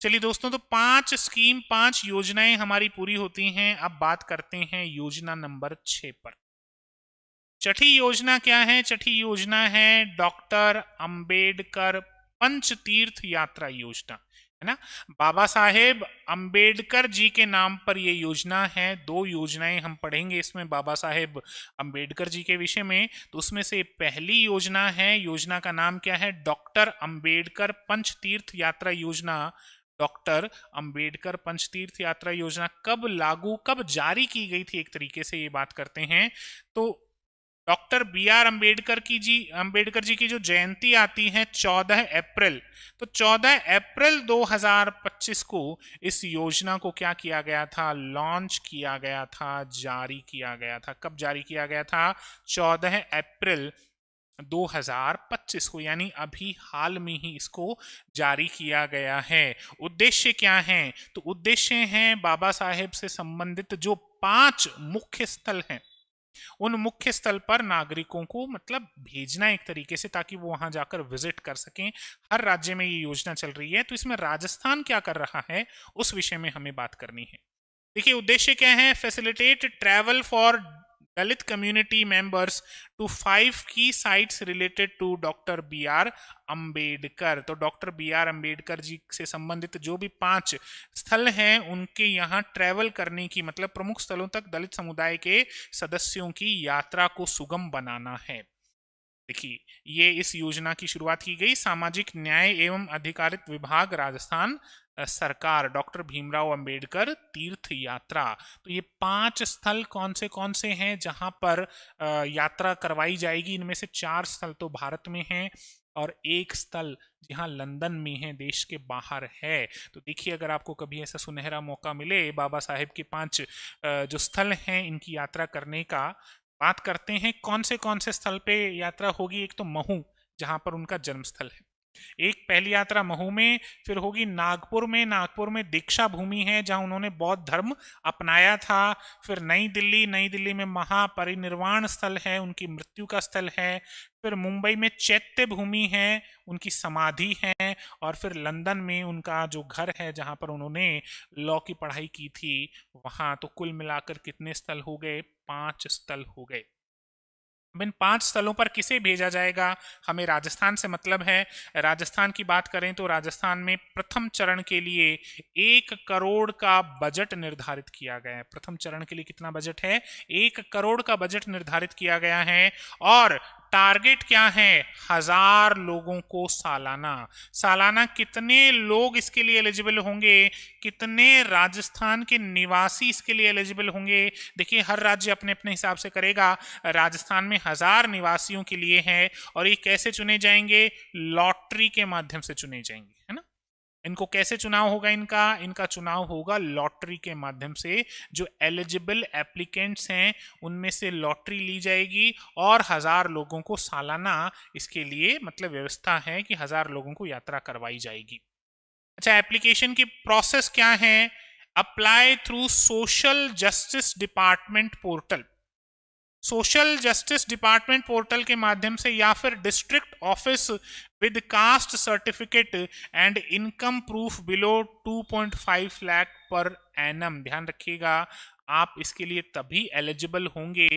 चलिए दोस्तों, तो 5 स्कीम, 5 योजनाएं हमारी पूरी होती हैं। अब बात करते हैं योजना नंबर 6 पर। छठी योजना क्या है? छठी योजना है डॉक्टर अंबेडकर पंचतीर्थ यात्रा योजना, है ना। बाबा साहेब अंबेडकर जी के नाम पर ये योजना है। दो योजनाएं हम पढ़ेंगे इसमें बाबा साहेब अंबेडकर जी के विषय में। तो उसमें से पहली योजना है, योजना का नाम क्या है? डॉक्टर अंबेडकर पंचतीर्थ यात्रा योजना। डॉक्टर अंबेडकर पंचतीर्थ यात्रा योजना कब लागू, कब जारी की गई थी, एक तरीके से ये बात करते हैं तो डॉक्टर बी आर अंबेडकर जी की जो जयंती आती है 14 अप्रैल, तो 14 अप्रैल 2025 को इस योजना को क्या किया गया था? लॉन्च किया गया था, जारी किया गया था। कब जारी किया गया था? 14 अप्रैल 2025 को, यानी अभी हाल में ही इसको जारी किया गया है। उद्देश्य क्या है? तो उद्देश्य है बाबा साहेब से संबंधित जो 5 मुख्य स्थल हैं, उन मुख्य स्थल पर नागरिकों को मतलब भेजना एक तरीके से, ताकि वो वहां जाकर विजिट कर सकें। हर राज्य में ये योजना चल रही है, तो इसमें राजस्थान क्या कर रहा है उस विषय में हमें बात करनी है। देखिए उद्देश्य क्या है? Facilitate travel for Dalit community members to 5 की sites related to doctor B R Ambedkar. तो doctor B R Ambedkar ji से संबंधित जो भी 5 स्थल हैं उनके यहाँ ट्रैवल करने की, मतलब प्रमुख स्थलों तक दलित समुदाय के सदस्यों की यात्रा को सुगम बनाना है। देखिए ये इस योजना की शुरुआत की गई सामाजिक न्याय एवं अधिकारित विभाग राजस्थान सरकार, डॉक्टर भीमराव अंबेडकर तीर्थ यात्रा। तो ये 5 स्थल कौन से हैं जहां पर यात्रा करवाई जाएगी? इनमें से 4 स्थल तो भारत में हैं और 1 स्थल जहां लंदन में है, देश के बाहर है। तो देखिए अगर आपको कभी ऐसा सुनहरा मौका मिले बाबा साहेब के 5 जो स्थल हैं इनकी यात्रा करने का, बात करते हैं कौन से स्थल पे यात्रा होगी। एक तो महू, जहां पर उनका जन्मस्थल है, एक पहली यात्रा महू में। फिर होगी नागपुर में दीक्षा भूमि है जहां उन्होंने बौद्ध धर्म अपनाया था। फिर नई दिल्ली में महापरिनिर्वाण स्थल है, उनकी मृत्यु का स्थल है। फिर मुंबई में चैत्य भूमि है, उनकी समाधि है। और फिर लंदन में उनका जो घर है जहां पर उन्होंने लॉ की पढ़ाई की थी वहां। तो कुल मिलाकर कितने स्थल हो गए? 5 स्थल हो गए। अब इन 5 स्थलों पर किसे भेजा जाएगा? हमें राजस्थान से मतलब है। राजस्थान की बात करें तो राजस्थान में प्रथम चरण के लिए 1 करोड़ का बजट निर्धारित किया गया है। प्रथम चरण के लिए कितना बजट है? 1 करोड़ का बजट निर्धारित किया गया है। और टारगेट क्या है? 1000 लोगों को सालाना कितने लोग इसके लिए एलिजिबल होंगे? कितने राजस्थान के निवासी इसके लिए एलिजिबल होंगे? देखिए हर राज्य अपने अपने हिसाब से करेगा। राजस्थान में 1000 निवासियों के लिए है। और ये कैसे चुने जाएंगे? लॉटरी के माध्यम से चुने जाएंगे, है ना। इनको कैसे चुनाव होगा? इनका चुनाव होगा लॉटरी के माध्यम से। जो एलिजिबल एप्लीकेंट्स हैं उनमें से लॉटरी ली जाएगी और 1000 लोगों को सालाना इसके लिए मतलब व्यवस्था है कि 1000 लोगों को यात्रा करवाई जाएगी। अच्छा, एप्लीकेशन की प्रोसेस क्या है? Apply through social justice department portal. Social justice department portal के माध्यम से, या फिर district office with caste certificate and income proof below 2.5 lakh per annum. ध्यान रखिएगा आप इसके लिए तभी एलिजिबल होंगे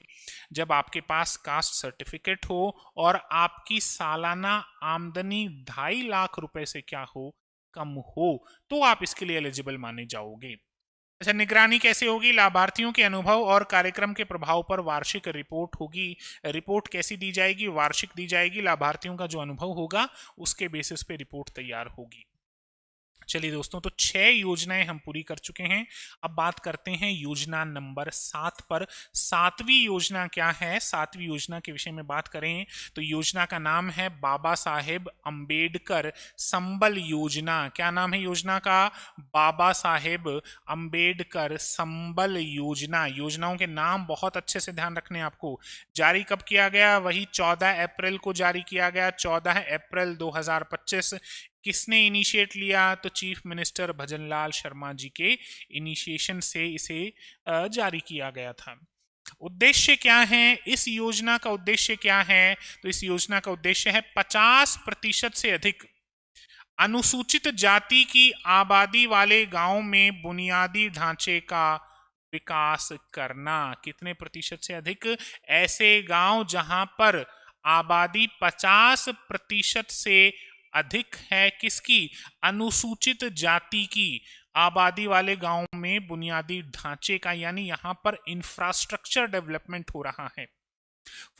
जब आपके पास कास्ट सर्टिफिकेट हो और आपकी सालाना आमदनी 2.5 लाख रुपए से क्या हो? कम हो, तो आप इसके लिए एलिजिबल माने जाओगे। अच्छा, निगरानी कैसे होगी? लाभार्थियों के अनुभव और कार्यक्रम के प्रभाव पर वार्षिक रिपोर्ट होगी। रिपोर्ट कैसी दी जाएगी? वार्षिक दी जाएगी। लाभार्थियों का जो अनुभव होगा उसके बेसिस पे रिपोर्ट तैयार होगी। चलिए दोस्तों, तो 6 योजनाएं हम पूरी कर चुके हैं। अब बात करते हैं योजना नंबर 7 पर। 7वीं योजना क्या है? 7वीं योजना के विषय में बात करें तो योजना का नाम है बाबा साहेब अंबेडकर संबल योजना। क्या नाम है योजना का? बाबा साहेब अंबेडकर संबल योजना। योजनाओं के नाम बहुत अच्छे से ध्यान रखने आपको। जारी कब किया गया? वही 14 अप्रैल को जारी किया गया, 14 अप्रैल 2025। किसने इनिशिएट लिया? तो चीफ मिनिस्टर भजनलाल शर्मा जी के इनिशिएशन से इसे जारी किया गया था। उद्देश्य क्या है इस योजना का? उद्देश्य क्या है? तो इस योजना का उद्देश्य है 50% से अधिक अनुसूचित जाति की आबादी वाले गांव में बुनियादी ढांचे का विकास करना। कितने प्रतिशत से अधिक? ऐसे गांव जहां पर आबादी 50% से अधिक है किसकी? अनुसूचित जाति की। आबादी वाले गांवों में बुनियादी ढांचे का, यानी यहां पर इंफ्रास्ट्रक्चर डेवलपमेंट हो रहा है।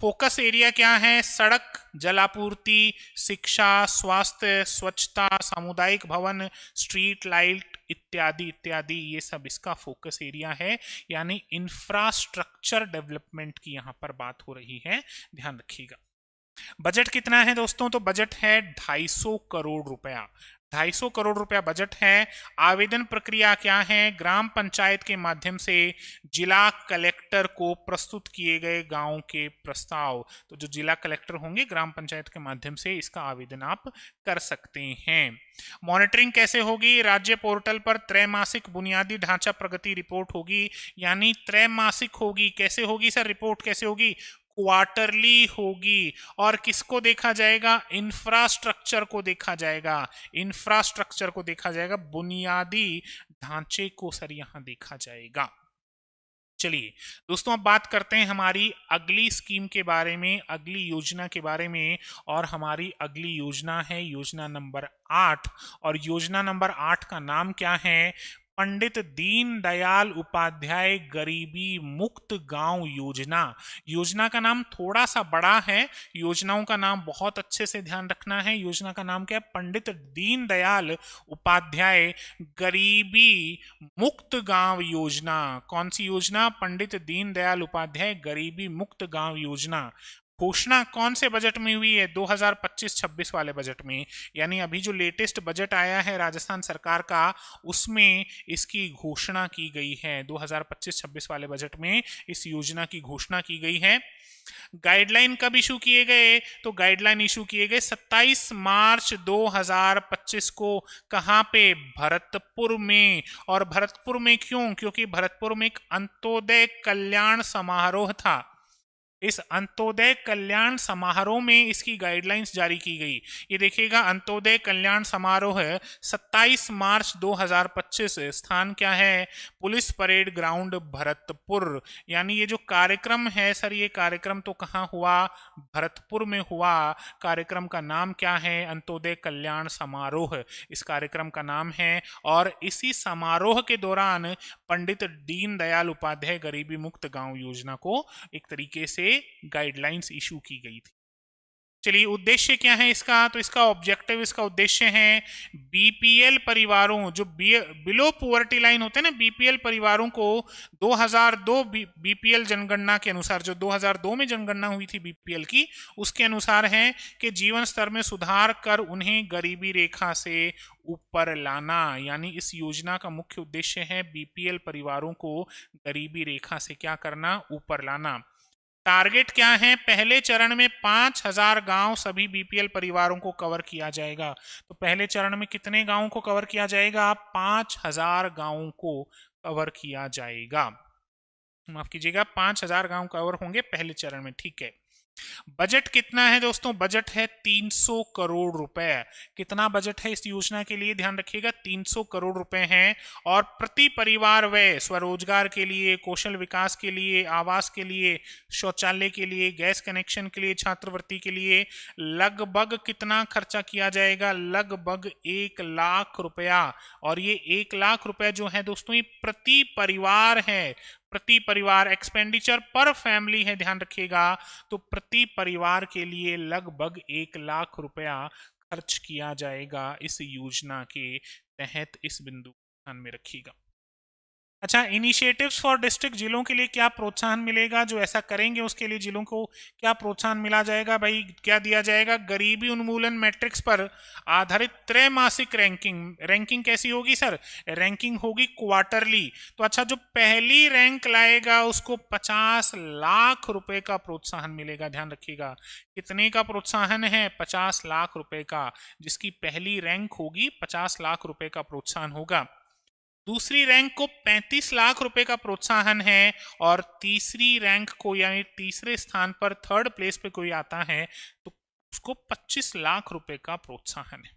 फोकस एरिया क्या है? सड़क, जलापूर्ति, शिक्षा, स्वास्थ्य, स्वच्छता, सामुदायिक भवन, स्ट्रीट लाइट इत्यादि इत्यादि, ये सब इसका फोकस एरिया है। यानी इंफ्रास्ट्रक्चर डेवलपमेंट की यहां पर बात हो रही है, ध्यान रखिएगा। बजट कितना है दोस्तों? तो बजट है 250 करोड़ रुपया। 250 करोड़ रुपया बजट है। आवेदन प्रक्रिया क्या है? ग्राम पंचायत के माध्यम से जिला कलेक्टर को प्रस्तुत किए गए गांव के प्रस्ताव, तो जो जिला कलेक्टर होंगे ग्राम पंचायत के माध्यम से इसका आवेदन आप कर सकते हैं। मॉनिटरिंग कैसे होगी? राज्य पोर्टल पर त्रैमासिक बुनियादी ढांचा प्रगति रिपोर्ट होगी, यानी त्रैमासिक होगी। कैसे होगी सर रिपोर्ट? कैसे होगी? क्वार्टरली होगी। और किसको देखा जाएगा? इंफ्रास्ट्रक्चर को देखा जाएगा। इंफ्रास्ट्रक्चर को देखा जाएगा, बुनियादी ढांचे को सर यहां देखा जाएगा। चलिए दोस्तों, अब बात करते हैं हमारी अगली स्कीम के बारे में, अगली योजना के बारे में। और हमारी अगली योजना है योजना नंबर 8। और योजना नंबर 8 का नाम क्या है? पंडित दीनदयाल उपाध्याय गरीबी मुक्त गांव योजना। योजना का नाम थोड़ा सा बड़ा है, योजनाओं का नाम बहुत अच्छे से ध्यान रखना है। योजना का नाम क्या है? पंडित दीनदयाल उपाध्याय गरीबी मुक्त गांव योजना। कौन सी योजना? पंडित दीनदयाल उपाध्याय गरीबी मुक्त गांव योजना। घोषणा कौन से बजट में हुई है? 2025-26 वाले बजट में। यानी अभी जो लेटेस्ट बजट आया है राजस्थान सरकार का, उसमें इसकी घोषणा की गई है। 2025-26 वाले बजट में इस योजना की घोषणा की गई है। गाइडलाइन कब इशू किए गए? तो गाइडलाइन इशू किए गए 27 मार्च 2025 को। कहां पे? भरतपुर में। और भरतपुर में क्यों? क्योंकि भरतपुर में एक अंत्योदय कल्याण समारोह था। इस अंत्योदय कल्याण समारोह में इसकी गाइडलाइंस जारी की गई। ये देखिएगा, अंत्योदय कल्याण समारोह 27 मार्च 2025। स्थान क्या है? Police parade ground Bharatpur. यानी ये जो कार्यक्रम है सर, ये कार्यक्रम तो कहाँ हुआ? भरतपुर में हुआ। कार्यक्रम का नाम क्या है? अंत्योदय कल्याण समारोह इस कार्यक्रम का नाम है। और इसी समारोह के दौरान पंडित दीनदयाल उपाध्याय गरीबी मुक्त गांव योजना को एक तरीके से गाइडलाइंस इशू की गई थी। चलिए, उद्देश्य क्या है इसका? तो इसका ऑब्जेक्टिव, इसका उद्देश्य है बीपीएल परिवारों, जो बिलो पुअर्टी लाइन होते हैं ना, बीपीएल परिवारों को 2002 बीपीएल जनगणना के अनुसार, जो 2002 में जनगणना हुई थी बीपीएल की, उसके अनुसार है कि जीवन स्तर में सुधार कर उन्हें गरीबी रेखा से ऊपर लाना। यानी इस योजना का मुख्य उद्देश्य है बीपीएल परिवारों को गरीबी रेखा से क्या करना? ऊपर लाना। टारगेट क्या है? पहले चरण में 5000 गांव सभी बीपीएल परिवारों को कवर किया जाएगा। तो पहले चरण में कितने गांवों को कवर किया जाएगा? 5000 गांवों को कवर किया जाएगा। माफ कीजिएगा, 5000 गांव कवर होंगे पहले चरण में। ठीक है। बजट कितना है दोस्तों? बजट है 300 करोड़ रुपए। कितना बजट है इस योजना के लिए? ध्यान रखिएगा, 300 करोड़ रुपए हैं। और प्रति परिवार व्यय स्वरोजगार के लिए, कौशल विकास के लिए, आवास के लिए, शौचालय के लिए, गैस कनेक्शन के लिए, छात्रवृत्ति के लिए लगभग कितना खर्चा किया जाएगा? लगभग 1 लाख रुपया। और ये 1 लाख रुपया जो है दोस्तों, ये प्रति परिवार है। प्रति परिवार, एक्सपेंडिचर पर फैमिली है, ध्यान रखिएगा। तो प्रति परिवार के लिए लगभग 1 लाख रुपया खर्च किया जाएगा इस योजना के तहत। इस बिंदु को ध्यान में रखिएगा। अच्छा, इनिशिएटिव्स फॉर डिस्ट्रिक्ट, जिलों के लिए क्या प्रोत्साहन मिलेगा? जो ऐसा करेंगे उसके लिए जिलों को क्या प्रोत्साहन मिला जाएगा? भाई क्या दिया जाएगा? गरीबी उन्मूलन मैट्रिक्स पर आधारित त्रैमासिक रैंकिंग। रैंकिंग कैसी होगी सर? रैंकिंग होगी क्वार्टरली। तो अच्छा, जो पहली रैंक लाएगा उसको 50 लाख रुपए का प्रोत्साहन मिलेगा। ध्यान रखिएगा, कितने का प्रोत्साहन है? 50 लाख रुपए का। जिसकी पहली रैंक होगी 50 लाख रुपए का प्रोत्साहन होगा। दूसरी रैंक को 35 लाख रुपए का प्रोत्साहन है। और तीसरी रैंक को, यानी तीसरे स्थान पर थर्ड प्लेस पे कोई आता है तो उसको 25 लाख रुपए का प्रोत्साहन है।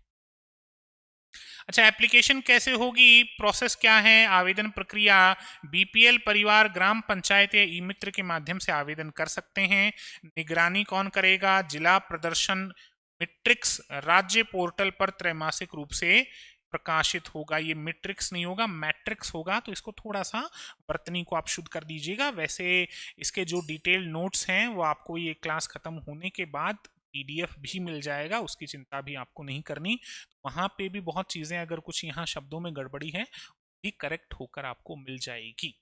अच्छा, एप्लीकेशन कैसे होगी, प्रोसेस क्या है, आवेदन प्रक्रिया, बीपीएल परिवार ग्राम पंचायत या ई मित्र के माध्यम से आवेदन कर सकते हैं। निगरानी कौन करेगा, जिला प्रदर्शन मैट्रिक्स राज्य पोर्टल पर त्रैमासिक रूप से प्रकाशित होगा। ये मैट्रिक्स नहीं होगा, मैट्रिक्स होगा, तो इसको थोड़ा सा वर्तनी को आप शुद्ध कर दीजिएगा। वैसे इसके जो डिटेल नोट्स हैं वो आपको ये क्लास खत्म होने के बाद पीडीएफ भी मिल जाएगा, उसकी चिंता भी आपको नहीं करनी। वहां पे भी बहुत चीजें, अगर कुछ यहाँ शब्दों में गड़बड़ी है, भी करेक्ट होकर आपको मिल जाएगी।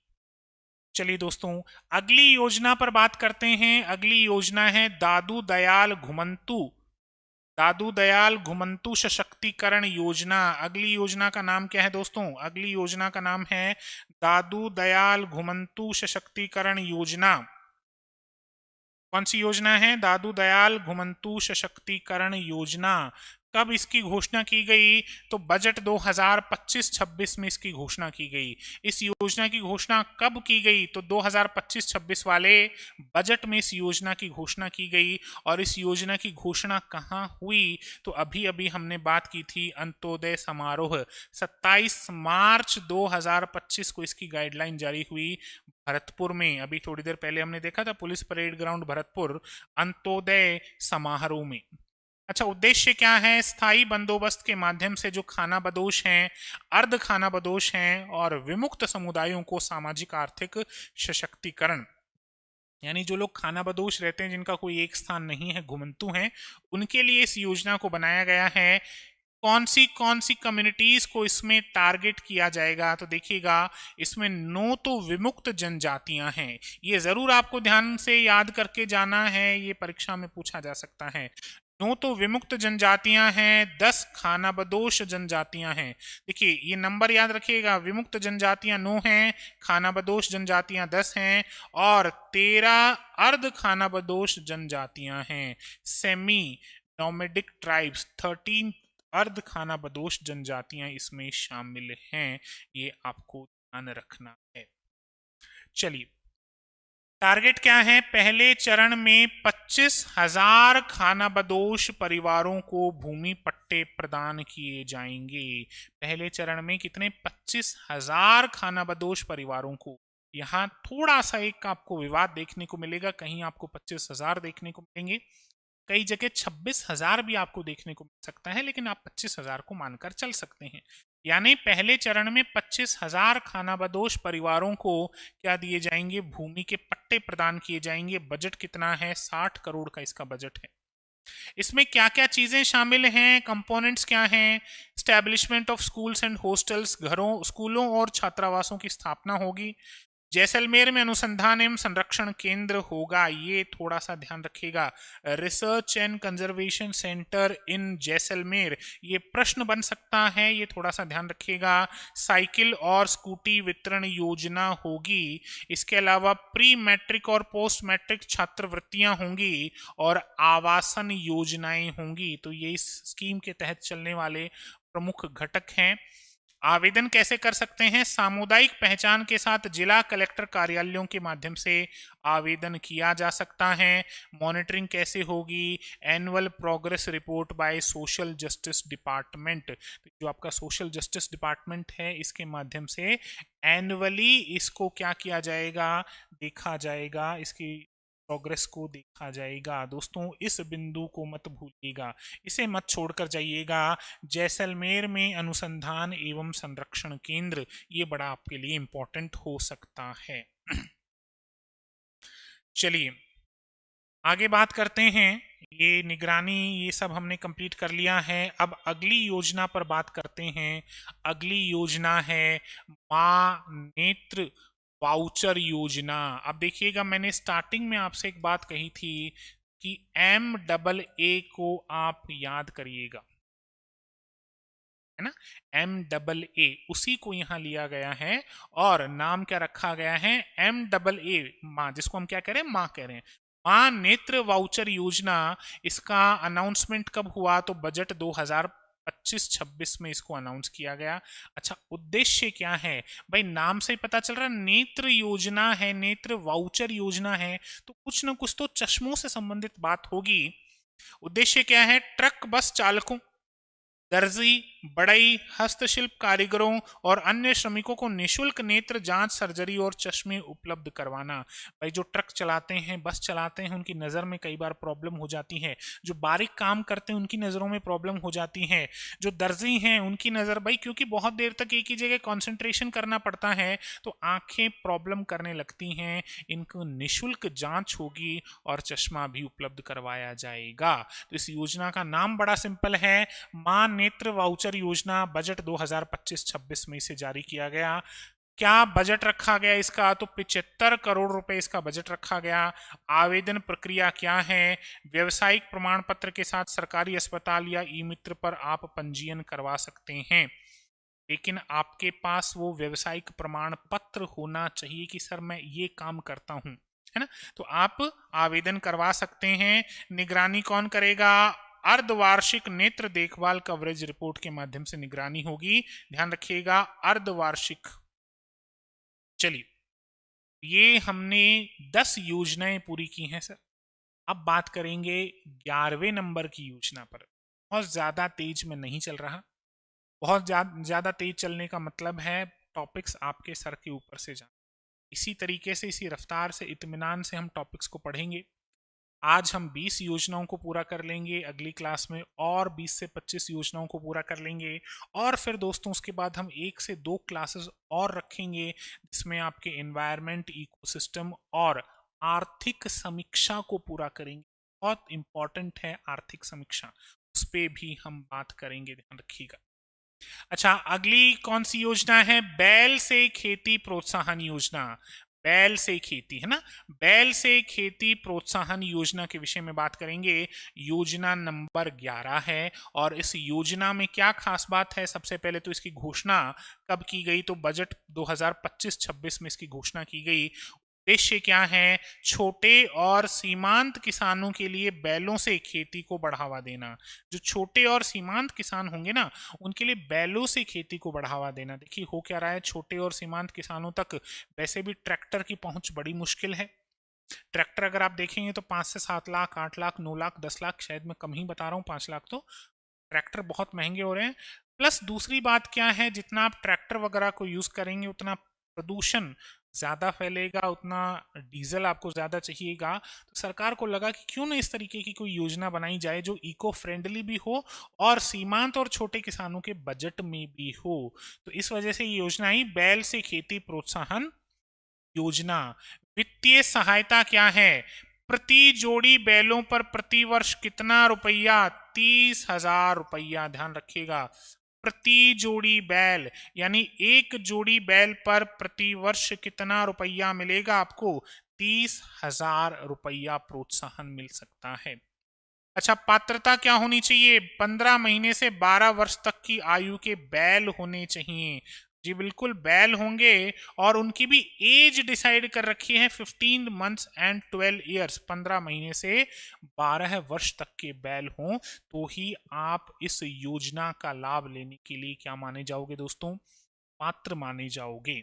चलिए दोस्तों, अगली योजना पर बात करते हैं। अगली योजना है दादू दयाल घुमंतु, दादू दयाल घुमंतु सशक्तिकरण योजना। अगली योजना का नाम क्या है दोस्तों, अगली योजना का नाम है दादू दयाल घुमंतु सशक्तिकरण योजना। कौन सी योजना है, दादू दयाल घुमंतु सशक्तिकरण योजना। कब इसकी घोषणा की गई, तो बजट 2025-26 में इसकी घोषणा की गई। इस योजना की घोषणा कब की गई, तो 2025-26 वाले बजट में इस योजना की घोषणा की गई। और इस योजना की घोषणा कहाँ हुई, तो अभी अभी हमने बात की थी अंत्योदय समारोह, 27 मार्च 2025 को इसकी गाइडलाइन जारी हुई भरतपुर में। अभी थोड़ी देर पहले हमने देखा था police parade ground Bharatpur, Antyodaya समारोह में। अच्छा, उद्देश्य क्या है, स्थायी बंदोबस्त के माध्यम से जो खाना बदोश हैं, अर्ध खाना बदोश हैं और विमुक्त समुदायों को सामाजिक आर्थिक सशक्तिकरण, यानी जो लोग खाना बदोश रहते हैं, जिनका कोई एक स्थान नहीं है, घुमंतु हैं, उनके लिए इस योजना को बनाया गया है। कौन सी कम्युनिटीज को इसमें टारगेट किया जाएगा, तो देखिएगा इसमें 9 तो विमुक्त जनजातियां हैं। ये जरूर आपको ध्यान से याद करके जाना है, ये परीक्षा में पूछा जा सकता है। 9 तो विमुक्त जनजातियां हैं, 10 खानाबदोश जनजातियां हैं। देखिए ये नंबर याद रखिएगा, विमुक्त जनजातियां 9 हैं, खानाबदोश जनजातियां 10 हैं और 13 अर्ध खानाबदोश जनजातियां हैं। सेमी नोमेडिक ट्राइब्स 13 अर्ध खानाबदोश जनजातियां इसमें शामिल हैं, ये आपको ध्यान रखना है। चलिए, टारगेट क्या है, पहले चरण में 25,000 खानाबदोश परिवारों को भूमि पट्टे प्रदान किए जाएंगे। पहले चरण में कितने, 25,000 खानाबदोश परिवारों को। यहाँ थोड़ा सा एक आपको विवाद देखने को मिलेगा, कहीं आपको 25,000 देखने को मिलेंगे, कई जगह 26,000 भी आपको देखने को मिल सकता है, लेकिन आप 25,000 को मानकर चल सकते हैं। यानी पहले चरण में 25,000 खानाबदोश परिवारों को क्या दिए जाएंगे, भूमि के पट्टे प्रदान किए जाएंगे। बजट कितना है, 60 करोड़ का इसका बजट है। इसमें क्या क्या चीजें शामिल हैं, कंपोनेंट्स क्या हैं, establishment of schools and hostels, घरों स्कूलों और छात्रावासों की स्थापना होगी। जैसलमेर में अनुसंधान एवं संरक्षण केंद्र होगा, ये थोड़ा सा ध्यान रखिएगा। रिसर्च एंड कंजर्वेशन सेंटर इन जैसलमेर, ये प्रश्न बन सकता है, ये थोड़ा सा ध्यान रखिएगा। साइकिल और स्कूटी वितरण योजना होगी। इसके अलावा प्री मैट्रिक और पोस्ट मैट्रिक छात्रवृत्तियां होंगी और आवासन योजनाएं होंगी। तो ये इस स्कीम के तहत चलने वाले प्रमुख घटक हैं। आवेदन कैसे कर सकते हैं, सामुदायिक पहचान के साथ जिला कलेक्टर कार्यालयों के माध्यम से आवेदन किया जा सकता है। मॉनिटरिंग कैसे होगी, annual progress report by social justice department, जो आपका सोशल जस्टिस डिपार्टमेंट है, इसके माध्यम से एनुअली इसको क्या किया जाएगा, देखा जाएगा, इसकी प्रोग्रेस को देखा जाएगा। दोस्तों इस बिंदु को मत भूलिएगा, इसे मत छोड़कर जाइएगा। जैसलमेर में अनुसंधान एवं संरक्षण केंद्र, ये बड़ा आपके लिए इंपॉर्टेंट हो सकता है। चलिए आगे बात करते हैं। ये निगरानी ये सब हमने कंप्लीट कर लिया है। अब अगली योजना पर बात करते हैं। अगली योजना है मां नेत्र वाउचर योजना। अब देखिएगा, मैंने स्टार्टिंग में आपसे एक बात कही थी कि MAA को आप याद करिएगा, है ना, MAA, उसी को यहां लिया गया है और नाम क्या रखा गया है, MAA मां, जिसको हम क्या कह रहे हैं, मां कह रहे हैं। मां नेत्र वाउचर योजना, इसका अनाउंसमेंट कब हुआ, तो बजट 2025-26 में इसको अनाउंस किया गया। अच्छा, उद्देश्य क्या है, भाई नाम से ही पता चल रहा है, नेत्र योजना है, नेत्र वाउचर योजना है, तो कुछ ना कुछ तो चश्मों से संबंधित बात होगी। उद्देश्य क्या है, ट्रक बस चालकों, दर्जी, बढ़ई, हस्तशिल्प कारीगरों और अन्य श्रमिकों को निशुल्क नेत्र जांच, सर्जरी और चश्मे उपलब्ध करवाना। भाई जो ट्रक चलाते हैं, बस चलाते हैं, उनकी नज़र में कई बार प्रॉब्लम हो जाती है। जो बारीक काम करते हैं उनकी नज़रों में प्रॉब्लम हो जाती है। जो दर्जी हैं उनकी नज़र, भाई क्योंकि बहुत देर तक एक ही जगह कॉन्सेंट्रेशन करना पड़ता है तो आंखें प्रॉब्लम करने लगती हैं। इनको निशुल्क जांच होगी और चश्मा भी उपलब्ध करवाया जाएगा। तो इस योजना का नाम बड़ा सिंपल है, मां नेत्र वाउचर योजना। बजट 2025-26 में इसे जारी किया गया। क्या बजट रखा गया इसका? तो 75 करोड़ रुपए इसका बजट रखा गया। आवेदन प्रक्रिया क्या है? व्यवसायिक प्रमाण पत्र के साथ सरकारी अस्पताल या ई मित्र पर आप पंजीयन करवा सकते हैं, लेकिन आपके पास वो व्यवसायिक प्रमाण पत्र होना चाहिए कि सर मैं ये काम करता हूं, है ना। तो आप आवेदन करवा सकते हैं। निगरानी कौन करेगा? अर्धवार्षिक नेत्र देखभाल कवरेज रिपोर्ट के माध्यम से निगरानी होगी। ध्यान रखिएगा, अर्धवार्षिक। चलिए, ये हमने 10 योजनाएं पूरी की हैं सर। अब बात करेंगे 11वें नंबर की योजना पर। बहुत ज्यादा तेज में नहीं चल रहा। बहुत ज्यादा तेज चलने का मतलब है टॉपिक्स आपके सर के ऊपर से जाना। इसी तरीके से, इसी रफ्तार से, इत्मीनान से हम टॉपिक्स को पढ़ेंगे। आज हम 20 योजनाओं को पूरा कर लेंगे, अगली क्लास में और 20 से 25 योजनाओं को पूरा कर लेंगे। और फिर दोस्तों उसके बाद हम 1 से 2 क्लासेस और रखेंगे जिसमें आपके एनवायरनमेंट, इकोसिस्टम और आर्थिक समीक्षा को पूरा करेंगे। बहुत इंपॉर्टेंट है आर्थिक समीक्षा, उस पर भी हम बात करेंगे, ध्यान रखिएगा। अच्छा, अगली कौन सी योजना है? बैल से खेती प्रोत्साहन योजना। बैल से खेती, है ना, बैल से खेती प्रोत्साहन योजना के विषय में बात करेंगे। योजना नंबर 11 है। और इस योजना में क्या खास बात है? सबसे पहले तो इसकी घोषणा कब की गई? तो बजट 2025-26 में इसकी घोषणा की गई। उद्देश्य क्या है? छोटे और सीमांत किसानों के लिए बैलों से खेती को बढ़ावा देना। जो छोटे और सीमांत किसान होंगे ना, उनके लिए बैलों से खेती को बढ़ावा देना। देखिए हो क्या रहा है, छोटे और सीमांत किसानों तक वैसे भी ट्रैक्टर की पहुंच बड़ी मुश्किल है। ट्रैक्टर अगर आप देखेंगे तो 5 से 7 लाख, 8 लाख, 9 लाख, 10 लाख, शायद मैं कम ही बता रहा हूँ, 5 लाख, तो ट्रैक्टर बहुत महंगे हो रहे हैं। प्लस दूसरी बात क्या है, जितना आप ट्रैक्टर वगैरह को यूज करेंगे उतना प्रदूषण ज्यादा फैलेगा, उतना डीजल आपको ज्यादा चाहिएगा। तो सरकार को लगा कि क्यों ना इस तरीके की कोई योजना बनाई जाए जो इको फ्रेंडली भी हो और सीमांत और छोटे किसानों के बजट में भी हो। तो इस वजह से ये योजना ही बैल से खेती प्रोत्साहन योजना। वित्तीय सहायता क्या है? प्रति जोड़ी बैलों पर प्रति वर्ष कितना रुपया? 30,000 रुपया। ध्यान रखिएगा, प्रति जोड़ी बैल, यानी एक जोड़ी बैल पर प्रति वर्ष कितना रुपया मिलेगा आपको? 30,000 रुपया प्रोत्साहन मिल सकता है। अच्छा, पात्रता क्या होनी चाहिए? 15 महीने से 12 वर्ष तक की आयु के बैल होने चाहिए। जी बिल्कुल, बैल होंगे। और उनकी भी एज डिसाइड कर रखी है, 15 मंथ्स एंड 12 ईयर्स। 15 महीने से 12 वर्ष तक के बैल हों तो ही आप इस योजना का लाभ लेने के लिए क्या माने जाओगे दोस्तों? पात्र माने जाओगे।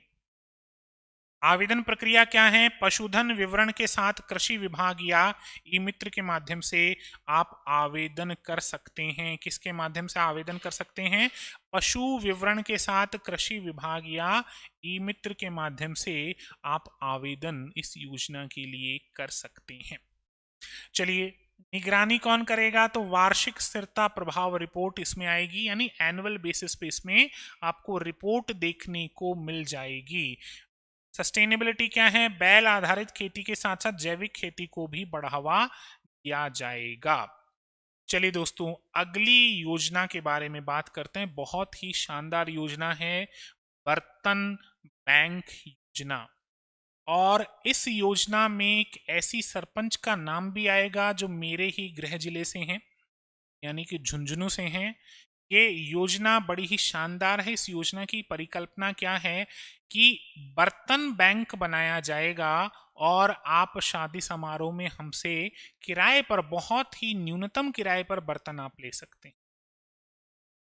आवेदन प्रक्रिया क्या है? पशुधन विवरण के साथ कृषि विभाग या ई मित्र के माध्यम से आप आवेदन कर सकते हैं। किसके माध्यम से आवेदन कर सकते हैं? पशु विवरण के साथ कृषि विभाग या ई मित्र के माध्यम से आप आवेदन इस योजना के लिए कर सकते हैं। चलिए, निगरानी कौन करेगा? तो वार्षिक स्थिरता प्रभाव रिपोर्ट इसमें आएगी, यानी एनुअल बेसिस पे इसमें आपको रिपोर्ट देखने को मिल जाएगी। सस्टेनेबिलिटी क्या है? बैल आधारित खेती के साथ साथ जैविक खेती को भी बढ़ावा दिया जाएगा। चलिए दोस्तों, अगली योजना के बारे में बात करते हैं। बहुत ही शानदार योजना है, बर्तन बैंक योजना। और इस योजना में एक ऐसी सरपंच का नाम भी आएगा जो मेरे ही गृह जिले से हैं, यानी कि झुंझुनू से हैं। ये योजना बड़ी ही शानदार है। इस योजना की परिकल्पना क्या है कि बर्तन बैंक बनाया जाएगा और आप शादी समारोह में हमसे किराए पर, बहुत ही न्यूनतम किराए पर बर्तन आप ले सकते हैं।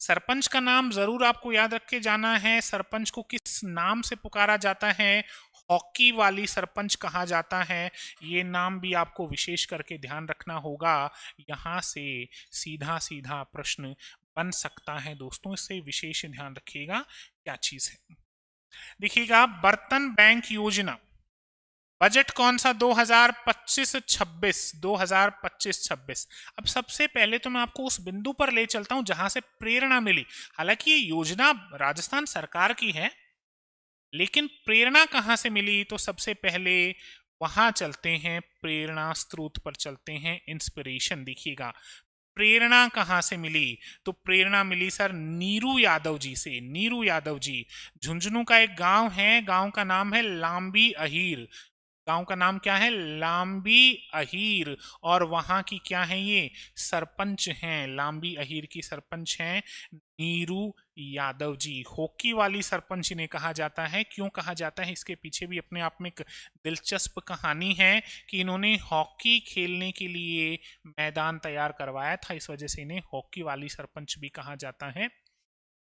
सरपंच का नाम जरूर आपको याद रख के जाना है। सरपंच को किस नाम से पुकारा जाता है? हॉकी वाली सरपंच कहा जाता है। ये नाम भी आपको विशेष करके ध्यान रखना होगा। यहां से सीधा सीधा प्रश्न बन सकता है दोस्तों, इससे विशेष ध्यान रखिएगा क्या चीज है। देखिएगा बर्तन बैंक योजना बजट कौन सा 2025-26, 2025-26। अब सबसे पहले तो मैं आपको उस बिंदु पर ले चलता हूं जहां से प्रेरणा मिली। हालांकि ये योजना राजस्थान सरकार की है, लेकिन प्रेरणा कहां से मिली, तो सबसे पहले वहां चलते हैं, प्रेरणा स्रोत पर चलते हैं, इंस्पिरेशन। देखिएगा प्रेरणा कहां से मिली, तो प्रेरणा मिली सर नीरू यादव जी से। नीरू यादव जी, झुंझुनू का एक गांव है, गांव का नाम है लांबी अहीर। गांव का नाम क्या है, लांबी अहीर। और वहां की क्या है, ये सरपंच हैं, लांबी अहीर की सरपंच हैं नीरू यादव जी। हॉकी वाली सरपंच इन्हें कहा जाता है। क्यों कहा जाता है, इसके पीछे भी अपने आप में एक दिलचस्प कहानी है कि इन्होंने हॉकी खेलने के लिए मैदान तैयार करवाया था, इस वजह से इन्हें हॉकी वाली सरपंच भी कहा जाता है।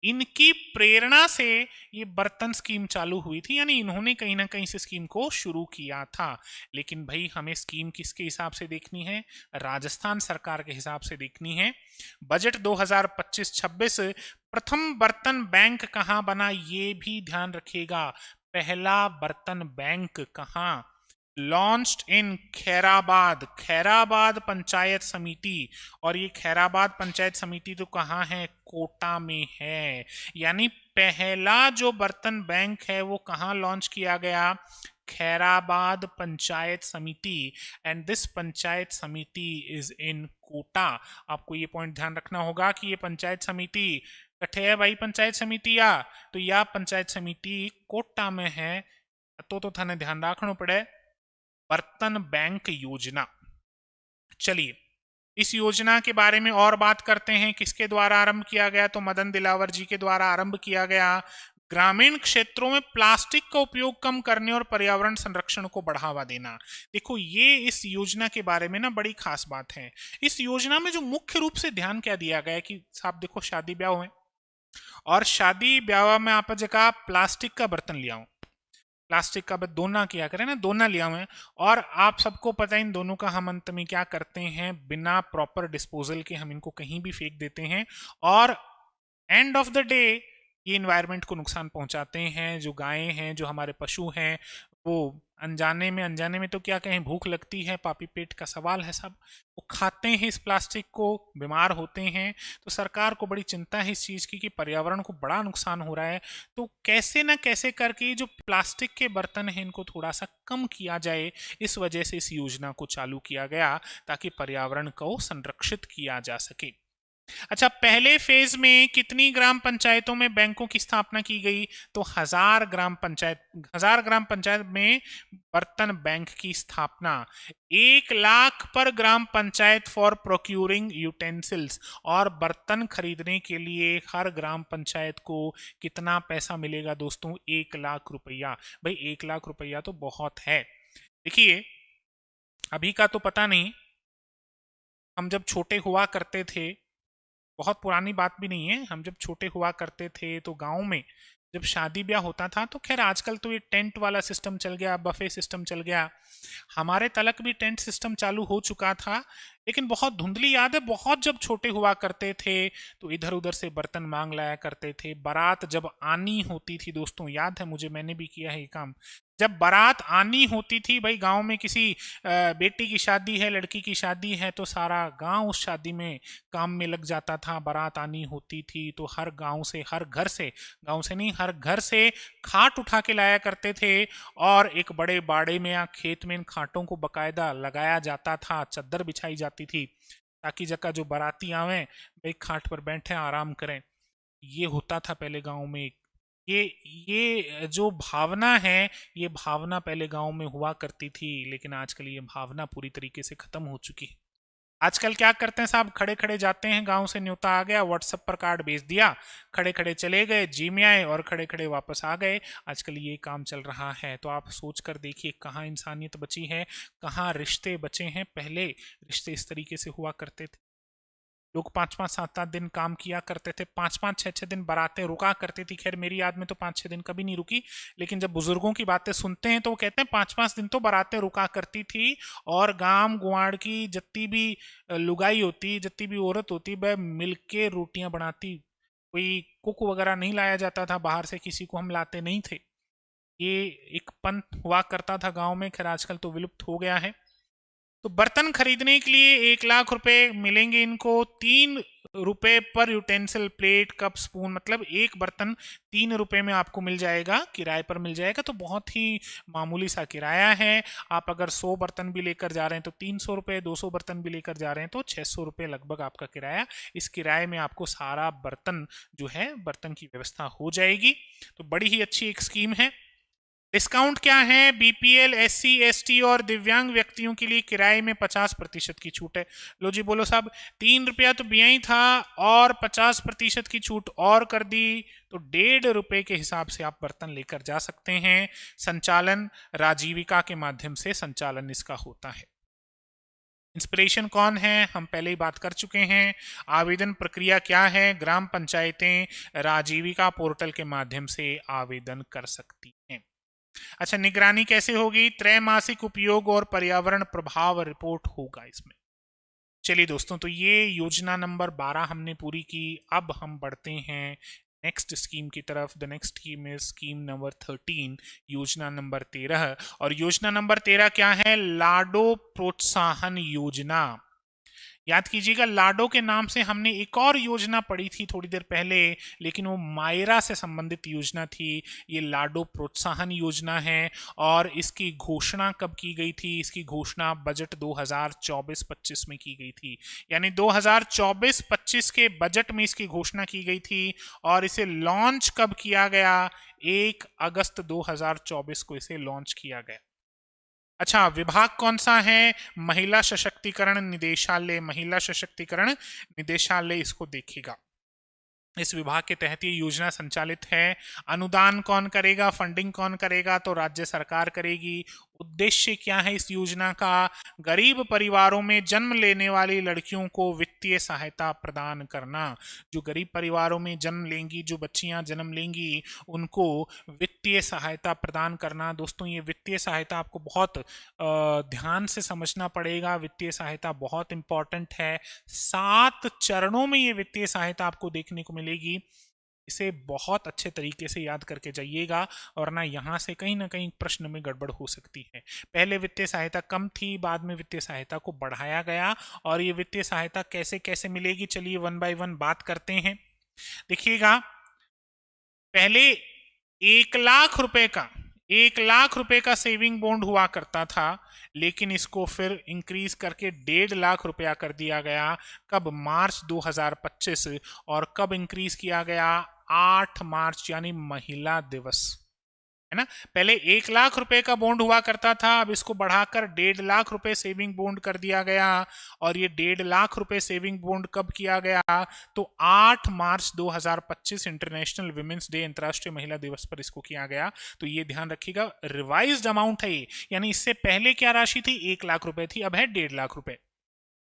इनकी प्रेरणा से ये बर्तन स्कीम चालू हुई थी, यानी इन्होंने कहीं ना कहीं से स्कीम को शुरू किया था। लेकिन भाई हमें स्कीम किसके हिसाब से देखनी है, राजस्थान सरकार के हिसाब से देखनी है। बजट 2025-26, प्रथम बर्तन बैंक कहां बना, ये भी ध्यान रखिएगा। पहला बर्तन बैंक कहां, लॉन्च्ड इन खैराबाद, खैराबाद पंचायत समिति। और ये खैराबाद पंचायत समिति तो कहाँ है, कोटा में है। यानी पहला जो बर्तन बैंक है वो कहाँ लॉन्च किया गया, खैराबाद पंचायत समिति। एंड दिस पंचायत समिति इज इन कोटा। आपको ये पॉइंट ध्यान रखना होगा कि ये पंचायत समिति कठे है भाई, पंचायत समिति या तो यह पंचायत समिति कोटा में है। तो थाने ध्यान रखना पड़े बर्तन बैंक योजना। चलिए इस योजना के बारे में और बात करते हैं। किसके द्वारा आरंभ किया गया, तो मदन दिलावर जी के द्वारा आरंभ किया गया। ग्रामीण क्षेत्रों में प्लास्टिक का उपयोग कम करने और पर्यावरण संरक्षण को बढ़ावा देना। देखो ये इस योजना के बारे में ना बड़ी खास बात है। इस योजना में जो मुख्य रूप से ध्यान क्या दिया गया है कि साहब देखो शादी ब्याह में, और शादी ब्याह में आप जगह प्लास्टिक का बर्तन लिया हूं, प्लास्टिक का दोना किया करें ना, दोना लिया हुए हैं। और आप सबको पता है इन दोनों का हम अंत में क्या करते हैं, बिना प्रॉपर डिस्पोजल के हम इनको कहीं भी फेंक देते हैं। और एंड ऑफ द डे ये इन्वायरमेंट को नुकसान पहुंचाते हैं। जो गायें हैं, जो हमारे पशु हैं, वो अनजाने में तो क्या कहें, भूख लगती है, पापी पेट का सवाल है सब, वो खाते हैं इस प्लास्टिक को, बीमार होते हैं। तो सरकार को बड़ी चिंता है इस चीज़ की कि पर्यावरण को बड़ा नुकसान हो रहा है। तो कैसे ना कैसे करके जो प्लास्टिक के बर्तन हैं इनको थोड़ा सा कम किया जाए, इस वजह से इस योजना को चालू किया गया ताकि पर्यावरण को संरक्षित किया जा सके। अच्छा, पहले फेज में कितनी ग्राम पंचायतों में बैंकों की स्थापना की गई, तो 1000 ग्राम पंचायत, 1000 ग्राम पंचायत में बर्तन बैंक की स्थापना। 1 लाख पर ग्राम पंचायत फॉर प्रोक्यूरिंग यूटेंसिल्स। और बर्तन खरीदने के लिए हर ग्राम पंचायत को कितना पैसा मिलेगा दोस्तों, 1 लाख रुपया। भाई 1 लाख रुपया तो बहुत है। देखिए अभी का तो पता नहीं, हम जब छोटे हुआ करते थे, बहुत पुरानी बात भी नहीं है, हम जब छोटे हुआ करते थे तो गांव में जब शादी ब्याह होता था, तो खैर आजकल तो ये टेंट वाला सिस्टम चल गया, बफे सिस्टम चल गया, हमारे तलक भी टेंट सिस्टम चालू हो चुका था। लेकिन बहुत धुंधली याद है, बहुत जब छोटे हुआ करते थे तो इधर उधर से बर्तन मांग लाया करते थे। बारात जब आनी होती थी दोस्तों, याद है मुझे, मैंने भी किया है ये काम। जब बारात आनी होती थी भाई, गांव में किसी बेटी की शादी है, लड़की की शादी है, तो सारा गांव उस शादी में काम में लग जाता था। बारात आनी होती थी तो हर गांव से, हर घर से, गांव से नहीं हर घर से खाट उठा के लाया करते थे। और एक बड़े बाड़े में या खेत में इन खाटों को बकायदा लगाया जाता था, चद्दर बिछाई जाती थी ताकि जगह जो बाराती आवे भाई खाट पर बैठे आराम करें। ये होता था पहले गांव में। ये जो भावना है, ये भावना पहले गांव में हुआ करती थी, लेकिन आजकल ये भावना पूरी तरीके से खत्म हो चुकी है। आजकल क्या करते हैं साहब, खड़े खड़े जाते हैं, गांव से न्योता आ गया, व्हाट्सएप पर कार्ड भेज दिया, खड़े खड़े चले गए, जी में आए और खड़े खड़े वापस आ गए। आजकल ये काम चल रहा है। तो आप सोच कर देखिए कहाँ इंसानियत बची है, कहाँ रिश्ते बचे हैं। पहले रिश्ते इस तरीके से हुआ करते थे। लोग 5-5 7-7 दिन काम किया करते थे, 5-5 6-6 दिन बारातें रुका करती थी। खैर मेरी याद में तो 5-6 दिन कभी नहीं रुकी, लेकिन जब बुजुर्गों की बातें सुनते हैं तो वो कहते हैं 5-5 दिन तो बारातें रुका करती थी। और गांव गुआड़ की जितनी भी लुगाई होती, जितनी भी औरत होती, वह मिलके रोटियां बनाती। कोई कुक वगैरह नहीं लाया जाता था बाहर से, किसी को हम लाते नहीं थे। ये एक पंथ हुआ करता था गांव में, खैर आजकल तो विलुप्त हो गया है। तो बर्तन खरीदने के लिए 1 लाख रुपए मिलेंगे इनको। 3 रुपए पर यूटेंसिल, प्लेट, कप, स्पून, मतलब एक बर्तन 3 रुपए में आपको मिल जाएगा, किराए पर मिल जाएगा। तो बहुत ही मामूली सा किराया है। आप अगर 100 बर्तन भी लेकर जा रहे हैं तो 300 रुपए, 200 बर्तन भी लेकर जा रहे हैं तो 600 रुपए लगभग आपका किराया। इस किराए में आपको सारा बर्तन जो है, बर्तन की व्यवस्था हो जाएगी। तो बड़ी ही अच्छी एक स्कीम है। डिस्काउंट क्या है? बीपीएल, एससी, एसटी और दिव्यांग व्यक्तियों के लिए किराए में 50% की छूट है। लो जी बोलो साहब, 3 रुपया तो बिया ही था और 50% की छूट और कर दी, तो 1.5 रुपए के हिसाब से आप बर्तन लेकर जा सकते हैं। संचालन राजीविका के माध्यम से संचालन इसका होता है। इंस्पिरेशन कौन है? हम पहले ही बात कर चुके हैं। आवेदन प्रक्रिया क्या है? ग्राम पंचायतें राजीविका पोर्टल के माध्यम से आवेदन कर सकती हैं। अच्छा, निगरानी कैसे होगी? त्रैमासिक उपयोग और पर्यावरण प्रभाव रिपोर्ट होगा इसमें। चलिए दोस्तों, तो ये योजना नंबर 12 हमने पूरी की। अब हम बढ़ते हैं नेक्स्ट स्कीम की तरफ। The next scheme is scheme number 13, योजना नंबर 13। और योजना नंबर 13 क्या है? लाडो प्रोत्साहन योजना। याद कीजिएगा, लाडो के नाम से हमने एक और योजना पढ़ी थी थोड़ी देर पहले, लेकिन वो मायरा से संबंधित योजना थी। ये लाडो प्रोत्साहन योजना है। और इसकी घोषणा कब की गई थी? इसकी घोषणा बजट 2024-25 में की गई थी। यानी 2024-25 के बजट में इसकी घोषणा की गई थी। और इसे लॉन्च कब किया गया? 1 अगस्त 2024 को इसे लॉन्च किया गया। अच्छा, विभाग कौन सा है? महिला सशक्तिकरण निदेशालय। महिला सशक्तिकरण निदेशालय इसको देखेगा। इस विभाग के तहत ये योजना संचालित है। अनुदान कौन करेगा? फंडिंग कौन करेगा? तो राज्य सरकार करेगी। उद्देश्य क्या है इस योजना का? गरीब परिवारों में जन्म लेने वाली लड़कियों को वित्तीय सहायता प्रदान करना। जो गरीब परिवारों में जन्म लेंगी, जो बच्चियां जन्म लेंगी, उनको वित्तीय सहायता प्रदान करना। दोस्तों, ये वित्तीय सहायता आपको बहुत ध्यान से समझना पड़ेगा। वित्तीय सहायता बहुत इंपॉर्टेंट है। 7 चरणों में ये वित्तीय सहायता आपको देखने को मिलेगी। इसे बहुत अच्छे तरीके से याद करके जाइएगा, और ना यहाँ से कहीं ना कहीं प्रश्न में गड़बड़ हो सकती है। पहले वित्तीय सहायता कम थी, बाद में वित्तीय सहायता को बढ़ाया गया। और ये वित्तीय सहायता कैसे कैसे मिलेगी, चलिए 1 बाय 1 बात करते हैं। देखिएगा, पहले 1 लाख रुपए का सेविंग बॉन्ड हुआ करता था, लेकिन इसको फिर इंक्रीज करके 1.5 लाख रुपया कर दिया गया। कब? मार्च 2025। और कब इंक्रीज किया गया? 8 मार्च, यानी महिला दिवस, है ना। पहले 1 लाख रुपए का बॉन्ड हुआ करता था, अब इसको बढ़ाकर 1.5 लाख रुपए सेविंग बॉन्ड कर दिया गया। और ये 1.5 लाख रुपए सेविंग बॉन्ड कब किया गया? तो 8 मार्च 2025 इंटरनेशनल विमेंस डे, अंतर्राष्ट्रीय महिला दिवस पर इसको किया गया। तो ये ध्यान रखिएगा, रिवाइज्ड अमाउंट है ये, यानी इससे पहले क्या राशि थी? 1 लाख रुपए थी, अब है 1.5 लाख रुपए।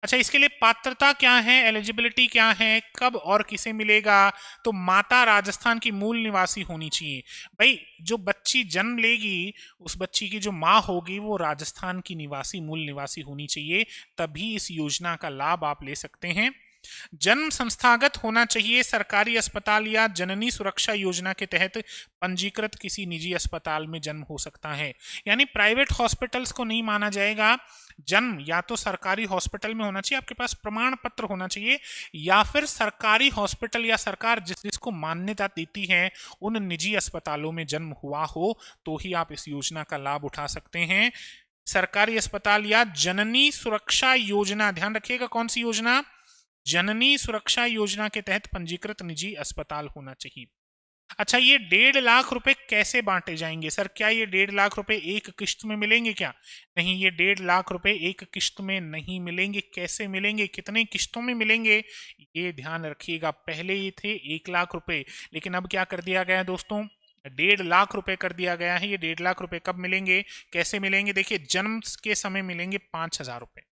अच्छा, इसके लिए पात्रता क्या है? एलिजिबिलिटी क्या है? कब और किसे मिलेगा? तो माता राजस्थान की मूल निवासी होनी चाहिए। भाई, जो बच्ची जन्म लेगी, उस बच्ची की जो माँ होगी वो राजस्थान की निवासी, मूल निवासी होनी चाहिए, तभी इस योजना का लाभ आप ले सकते हैं। जन्म संस्थागत होना चाहिए। सरकारी अस्पताल या जननी सुरक्षा योजना के तहत पंजीकृत किसी निजी अस्पताल में जन्म हो सकता है, यानी प्राइवेट हॉस्पिटल्स को नहीं माना जाएगा। जन्म या तो सरकारी हॉस्पिटल में होना चाहिए, आपके पास प्रमाण पत्र होना चाहिए, या फिर सरकारी हॉस्पिटल या सरकार जिसको मान्यता देती है उन निजी अस्पतालों में जन्म हुआ हो, तो ही आप इस योजना का लाभ उठा सकते हैं। सरकारी अस्पताल या जननी सुरक्षा योजना, ध्यान रखिएगा कौन सी योजना? जननी सुरक्षा योजना के तहत पंजीकृत निजी अस्पताल होना चाहिए। अच्छा, ये 1.5 लाख रुपए कैसे बांटे जाएंगे? सर, क्या ये 1.5 लाख रुपए एक किश्त में मिलेंगे क्या? नहीं, ये 1.5 लाख रुपए एक किश्त में नहीं मिलेंगे। कैसे मिलेंगे? कितने किश्तों में मिलेंगे? ये ध्यान रखिएगा। पहले ये थे 1 लाख रुपए, लेकिन अब क्या कर दिया गया है दोस्तों? 1.5 लाख रुपए कर दिया गया है। ये 1.5 लाख रुपए कब मिलेंगे, कैसे मिलेंगे? देखिए, जन्म के समय मिलेंगे 5,000 रुपए।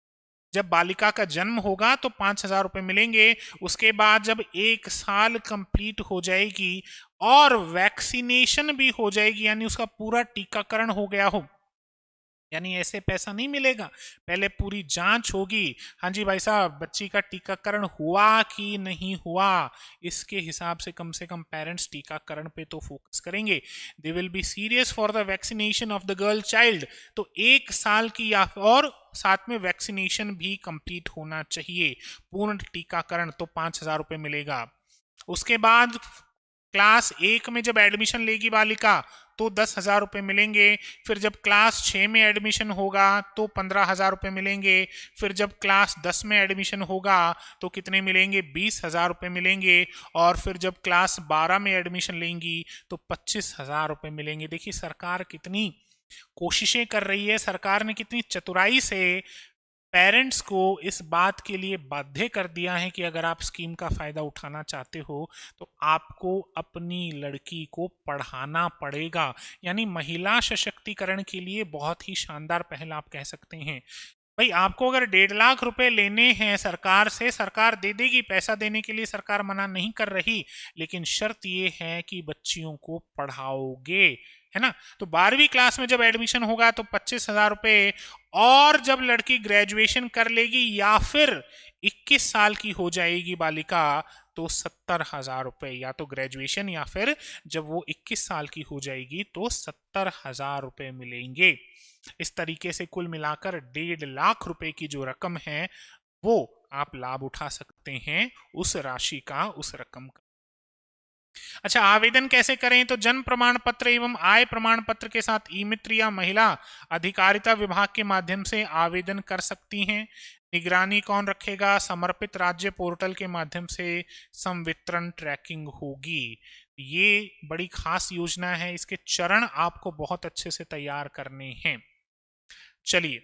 जब बालिका का जन्म होगा तो 5,000 रुपए मिलेंगे। उसके बाद जब 1 साल कंप्लीट हो जाएगी और वैक्सीनेशन भी हो जाएगी, यानी उसका पूरा टीकाकरण हो गया हो, यानी ऐसे पैसा नहीं मिलेगा, पहले पूरी जांच होगी, हाँ जी भाई साहब बच्ची का टीकाकरण हुआ कि नहीं हुआ, इसके हिसाब से कम पेरेंट्स टीकाकरण पे तो फोकस करेंगे। They will be serious for the vaccination of the girl child. तो 1 साल की या और साथ में वैक्सीनेशन भी कंप्लीट होना चाहिए, पूर्ण टीकाकरण, तो 5,000 रुपए मिलेगा। उसके बाद क्लास 1 में जब एडमिशन लेगी बालिका तो 10,000 रुपए मिलेंगे। फिर जब क्लास 6 में एडमिशन होगा तो 15,000 रुपए मिलेंगे। फिर जब क्लास 10 में एडमिशन होगा तो कितने मिलेंगे, 20,000 रुपए मिलेंगे। और फिर जब क्लास 12 में एडमिशन लेंगी तो 25,000 रुपए मिलेंगे। देखिए सरकार कितनी कोशिशें कर रही है, सरकार ने कितनी चतुराई से पेरेंट्स को इस बात के लिए बाध्य कर दिया है कि अगर आप स्कीम का फायदा उठाना चाहते हो तो आपको अपनी लड़की को पढ़ाना पड़ेगा। यानी महिला सशक्तिकरण के लिए बहुत ही शानदार पहल आप कह सकते हैं। भाई आपको अगर 1.5 लाख रुपए लेने हैं सरकार से, सरकार दे देगी, पैसा देने के लिए सरकार मना नहीं कर रही, लेकिन शर्त ये है कि बच्चियों को पढ़ाओगे, है ना। तो 12वीं क्लास में जब एडमिशन होगा तो 25,000 रुपए, और जब लड़की ग्रेजुएशन कर लेगी या फिर 21 साल की हो जाएगी बालिका तो 70,000 रुपए, या तो ग्रेजुएशन या फिर जब वो 21 साल की हो जाएगी तो 70,000 रुपए मिलेंगे। इस तरीके से कुल मिलाकर 1.5 लाख रुपए की जो रकम है वो आप लाभ उठा सकते हैं उस राशि का, उस रकम का। अच्छा, आवेदन कैसे करें, तो जन्म प्रमाण पत्र एवं आय प्रमाण पत्र के साथ ई मित्र या महिला अधिकारिता विभाग के माध्यम से आवेदन कर सकती हैं। निगरानी कौन रखेगा, समर्पित राज्य पोर्टल के माध्यम से संवितरण ट्रैकिंग होगी। ये बड़ी खास योजना है, इसके चरण आपको बहुत अच्छे से तैयार करने हैं। चलिए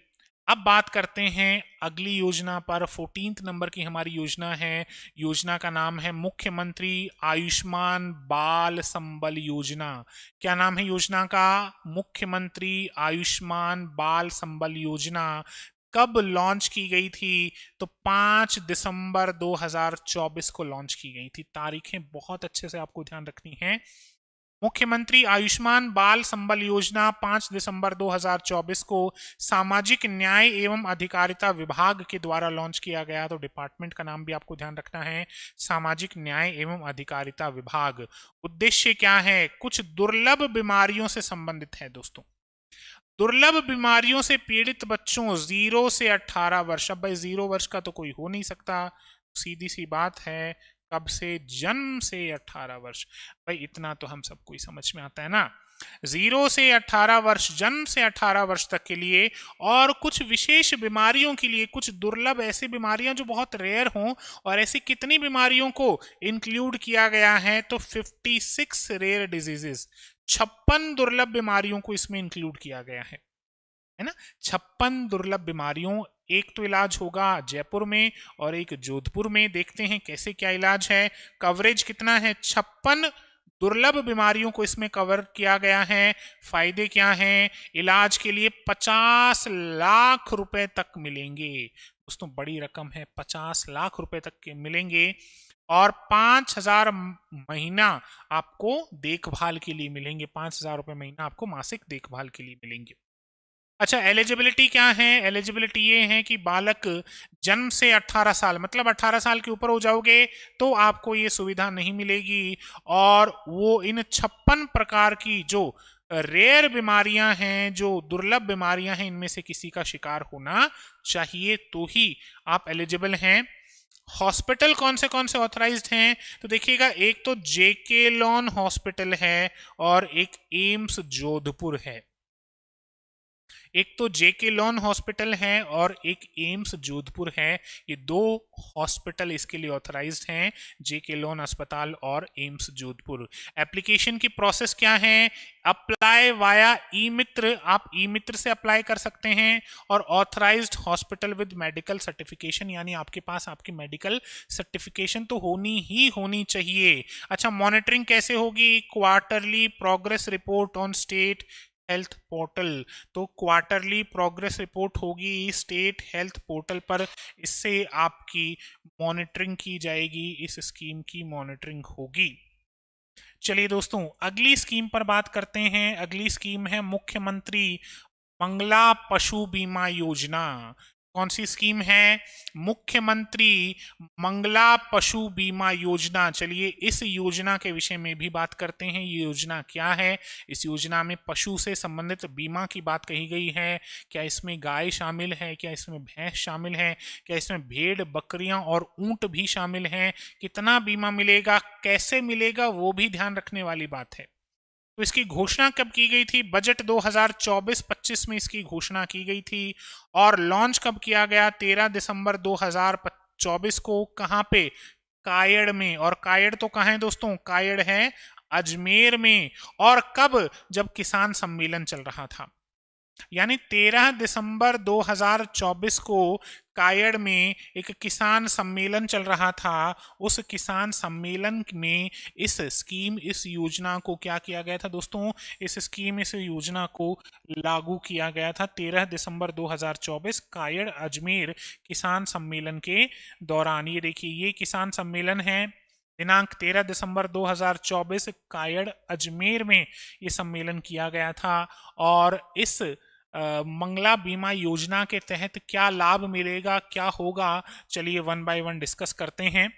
अब बात करते हैं अगली योजना पर। 14 नंबर की हमारी योजना है, योजना का नाम है मुख्यमंत्री आयुष्मान बाल संबल योजना। क्या नाम है योजना का, मुख्यमंत्री आयुष्मान बाल संबल योजना। कब लॉन्च की गई थी, तो 5 दिसंबर 2024 को लॉन्च की गई थी। तारीखें बहुत अच्छे से आपको ध्यान रखनी है। मुख्यमंत्री आयुष्मान बाल संबल योजना 5 दिसंबर 2024 को सामाजिक न्याय एवं अधिकारिता विभाग के द्वारा लॉन्च किया गया। तो डिपार्टमेंट का नाम भी आपको ध्यान रखना है, सामाजिक न्याय एवं अधिकारिता विभाग। उद्देश्य क्या है, कुछ दुर्लभ बीमारियों से संबंधित है दोस्तों। दुर्लभ बीमारियों से पीड़ित बच्चों 0 से 18 वर्ष, अब भाई 0 वर्ष का तो कोई हो नहीं सकता, सीधी सी बात है, कब से, जन्म से 18 वर्ष। भाई इतना तो हम सबको ही समझ में आता है ना, 0 से 18 वर्ष, जन्म से 18 वर्ष तक के लिए, और कुछ विशेष बीमारियों के लिए, कुछ दुर्लभ ऐसी बीमारियां जो बहुत रेयर हों, और ऐसी कितनी बीमारियों को इंक्लूड किया गया है, तो 56 रेयर डिजीजेस, 56 दुर्लभ बीमारियों को इसमें इंक्लूड किया गया है ना। 56 दुर्लभ बीमारियों, एक तो इलाज होगा जयपुर में और एक जोधपुर में। देखते हैं कैसे क्या इलाज है, कवरेज कितना है, 56 दुर्लभ बीमारियों को इसमें कवर किया गया है। फायदे क्या हैं, इलाज के लिए 50 लाख रुपए तक मिलेंगे दोस्तों, बड़ी रकम है, 50 लाख रुपए तक के मिलेंगे। और 5,000 महीना आपको देखभाल के लिए मिलेंगे, 5,000 रुपए महीना आपको मासिक देखभाल के लिए मिलेंगे। अच्छा, एलिजिबिलिटी क्या है, एलिजिबिलिटी ये है कि बालक जन्म से 18 साल, मतलब 18 साल के ऊपर हो जाओगे तो आपको ये सुविधा नहीं मिलेगी। और वो इन 56 प्रकार की जो रेयर बीमारियां हैं, जो दुर्लभ बीमारियां हैं, इनमें से किसी का शिकार होना चाहिए तो ही आप एलिजिबल हैं। हॉस्पिटल कौन से ऑथराइज्ड हैं, तो देखिएगा, एक तो जेके लॉन हॉस्पिटल है और एक एम्स जोधपुर है। एक तो जेके लॉन हॉस्पिटल है और एक एम्स जोधपुर है, ये 2 हॉस्पिटल इसके लिए ऑथराइज्ड हैं, जेके लॉन अस्पताल और एम्स जोधपुर। एप्लीकेशन की प्रोसेस क्या है, अप्लाई वाया ई मित्र, आप ई मित्र से अप्लाई कर सकते हैं, और authorised hospital with medical certification, यानी आपके पास आपकी मेडिकल सर्टिफिकेशन तो होनी चाहिए। अच्छा, मॉनिटरिंग कैसे होगी, quarterly progress report on state health portal. तो क्वार्टरली प्रोग्रेस रिपोर्ट होगी स्टेट हेल्थ पोर्टल पर, इससे आपकी मॉनिटरिंग की जाएगी, इस स्कीम की मॉनिटरिंग होगी। चलिए दोस्तों अगली स्कीम पर बात करते हैं। अगली स्कीम है मुख्यमंत्री मंगला पशु बीमा योजना। कौन सी स्कीम है? मुख्यमंत्री मंगला पशु बीमा योजना। चलिए इस योजना के विषय में भी बात करते हैं। ये योजना क्या है? इस योजना में पशु से संबंधित बीमा की बात कही गई है। क्या इसमें गाय शामिल है? क्या इसमें भैंस शामिल है? क्या इसमें भेड़, बकरियां और ऊंट भी शामिल हैं? कितना बीमा मिलेगा, कैसे मिलेगा, वो भी ध्यान रखने वाली बात है। तो इसकी घोषणा कब की गई थी? बजट 2024-25 में इसकी घोषणा की गई थी। और लॉन्च कब किया गया? 13 दिसंबर 2024 को। कहां पे? कायड़ में। और कायड़ तो कहां है दोस्तों? कायड़ है अजमेर में। और कब? जब किसान सम्मेलन चल रहा था, यानी 13 दिसंबर 2024 को कायड़ में एक किसान सम्मेलन चल रहा था। उस किसान सम्मेलन में इस स्कीम, इस योजना को क्या किया गया था दोस्तों? इस स्कीम, इस योजना को लागू किया गया था 13 दिसंबर 2024 कायड़ अजमेर किसान सम्मेलन के दौरान। ये देखिए, ये किसान सम्मेलन है, दिनांक 13 दिसंबर 2024 कायड़ अजमेर में ये सम्मेलन किया गया था। और इस मंगला बीमा योजना के तहत क्या लाभ मिलेगा, क्या होगा, चलिए वन बाय वन डिस्कस करते हैं।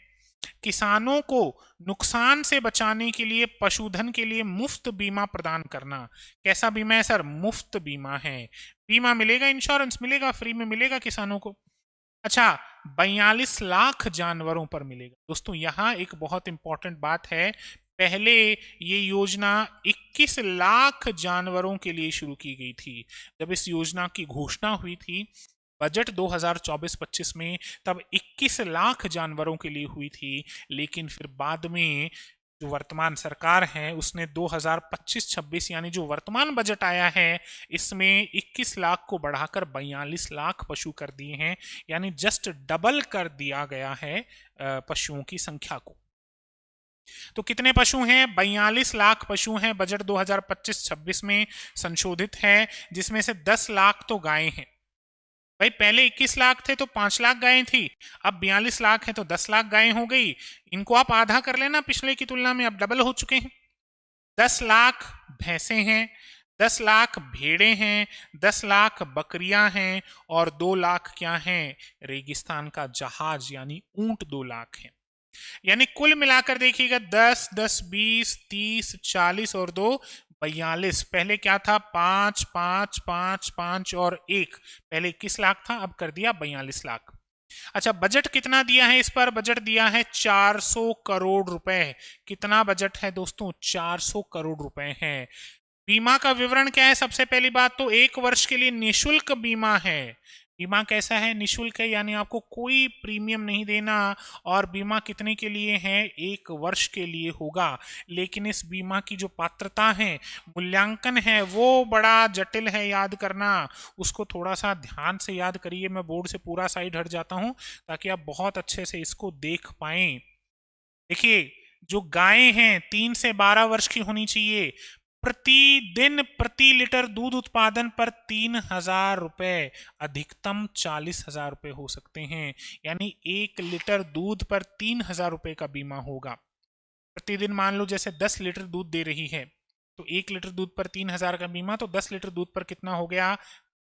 किसानों को नुकसान से बचाने के लिए पशुधन के लिए मुफ्त बीमा प्रदान करना। कैसा बीमा है सर? मुफ्त बीमा है। बीमा मिलेगा, इंश्योरेंस मिलेगा, फ्री में मिलेगा किसानों को। अच्छा, 42 लाख जानवरों पर मिलेगा। दोस्तों यहां एक बहुत इंपॉर्टेंट बात है, पहले ये योजना 21 लाख जानवरों के लिए शुरू की गई थी। जब इस योजना की घोषणा हुई थी बजट 2024-25 में, तब 21 लाख जानवरों के लिए हुई थी। लेकिन फिर बाद में जो वर्तमान सरकार है उसने 2025-26 यानी जो वर्तमान बजट आया है इसमें 21 लाख को बढ़ाकर 42 लाख पशु कर दिए हैं, यानी जस्ट डबल कर दिया गया है पशुओं की संख्या को। तो कितने पशु हैं? 42 लाख पशु हैं। बजट 2025-26 में संशोधित है, जिसमें से 10 लाख तो गायें हैं। भाई पहले 21 लाख थे तो 5 लाख गायें थी, अब 42 लाख है तो 10 लाख गायें हो गई। इनको आप आधा कर लेना पिछले की तुलना में, अब डबल हो चुके हैं। 10 लाख भैंसें हैं, 10 लाख भेड़ें हैं, 10 लाख बकरियां हैं और 2 लाख क्या हैं? रेगिस्तान का जहाज यानी ऊंट 2 लाख हैं। यानी कुल मिलाकर देखिएगा 10, 10, 20, 30, 40 और 2 42। पहले क्या था? 5, 5, 5, 5 और 1। पहले 21 लाख था, अब कर दिया 42 लाख। अच्छा, बजट कितना दिया है इस पर? बजट दिया है 400 करोड़ रुपए। कितना बजट है दोस्तों? 400 करोड़ रुपए है। बीमा का विवरण क्या है? सबसे पहली बात तो 1 वर्ष के लिए निशुल्क बीमा है। बीमा कैसा है? निशुल्क है, यानी आपको कोई प्रीमियम नहीं देना। और बीमा कितने के लिए है? 1 वर्ष के लिए होगा। लेकिन इस बीमा की जो पात्रता है, मूल्यांकन है, वो बड़ा जटिल है याद करना। उसको थोड़ा सा ध्यान से याद करिए। मैं बोर्ड से पूरा साइड हट जाता हूं ताकि आप बहुत अच्छे से इसको देख पाएं। देखिए, जो गायें हैं 3 से 12 वर्ष की होनी चाहिए। प्रतिदिन प्रति लीटर दूध उत्पादन पर 3,000 रुपए, अधिकतम 40,000 रुपए हो सकते हैं। यानी 1 लीटर दूध पर 3,000 रुपए का बीमा होगा। प्रतिदिन मान लो जैसे 10 लीटर दूध दे रही है तो 1 लीटर दूध पर 3,000 का बीमा, तो 10 लीटर दूध पर कितना हो गया?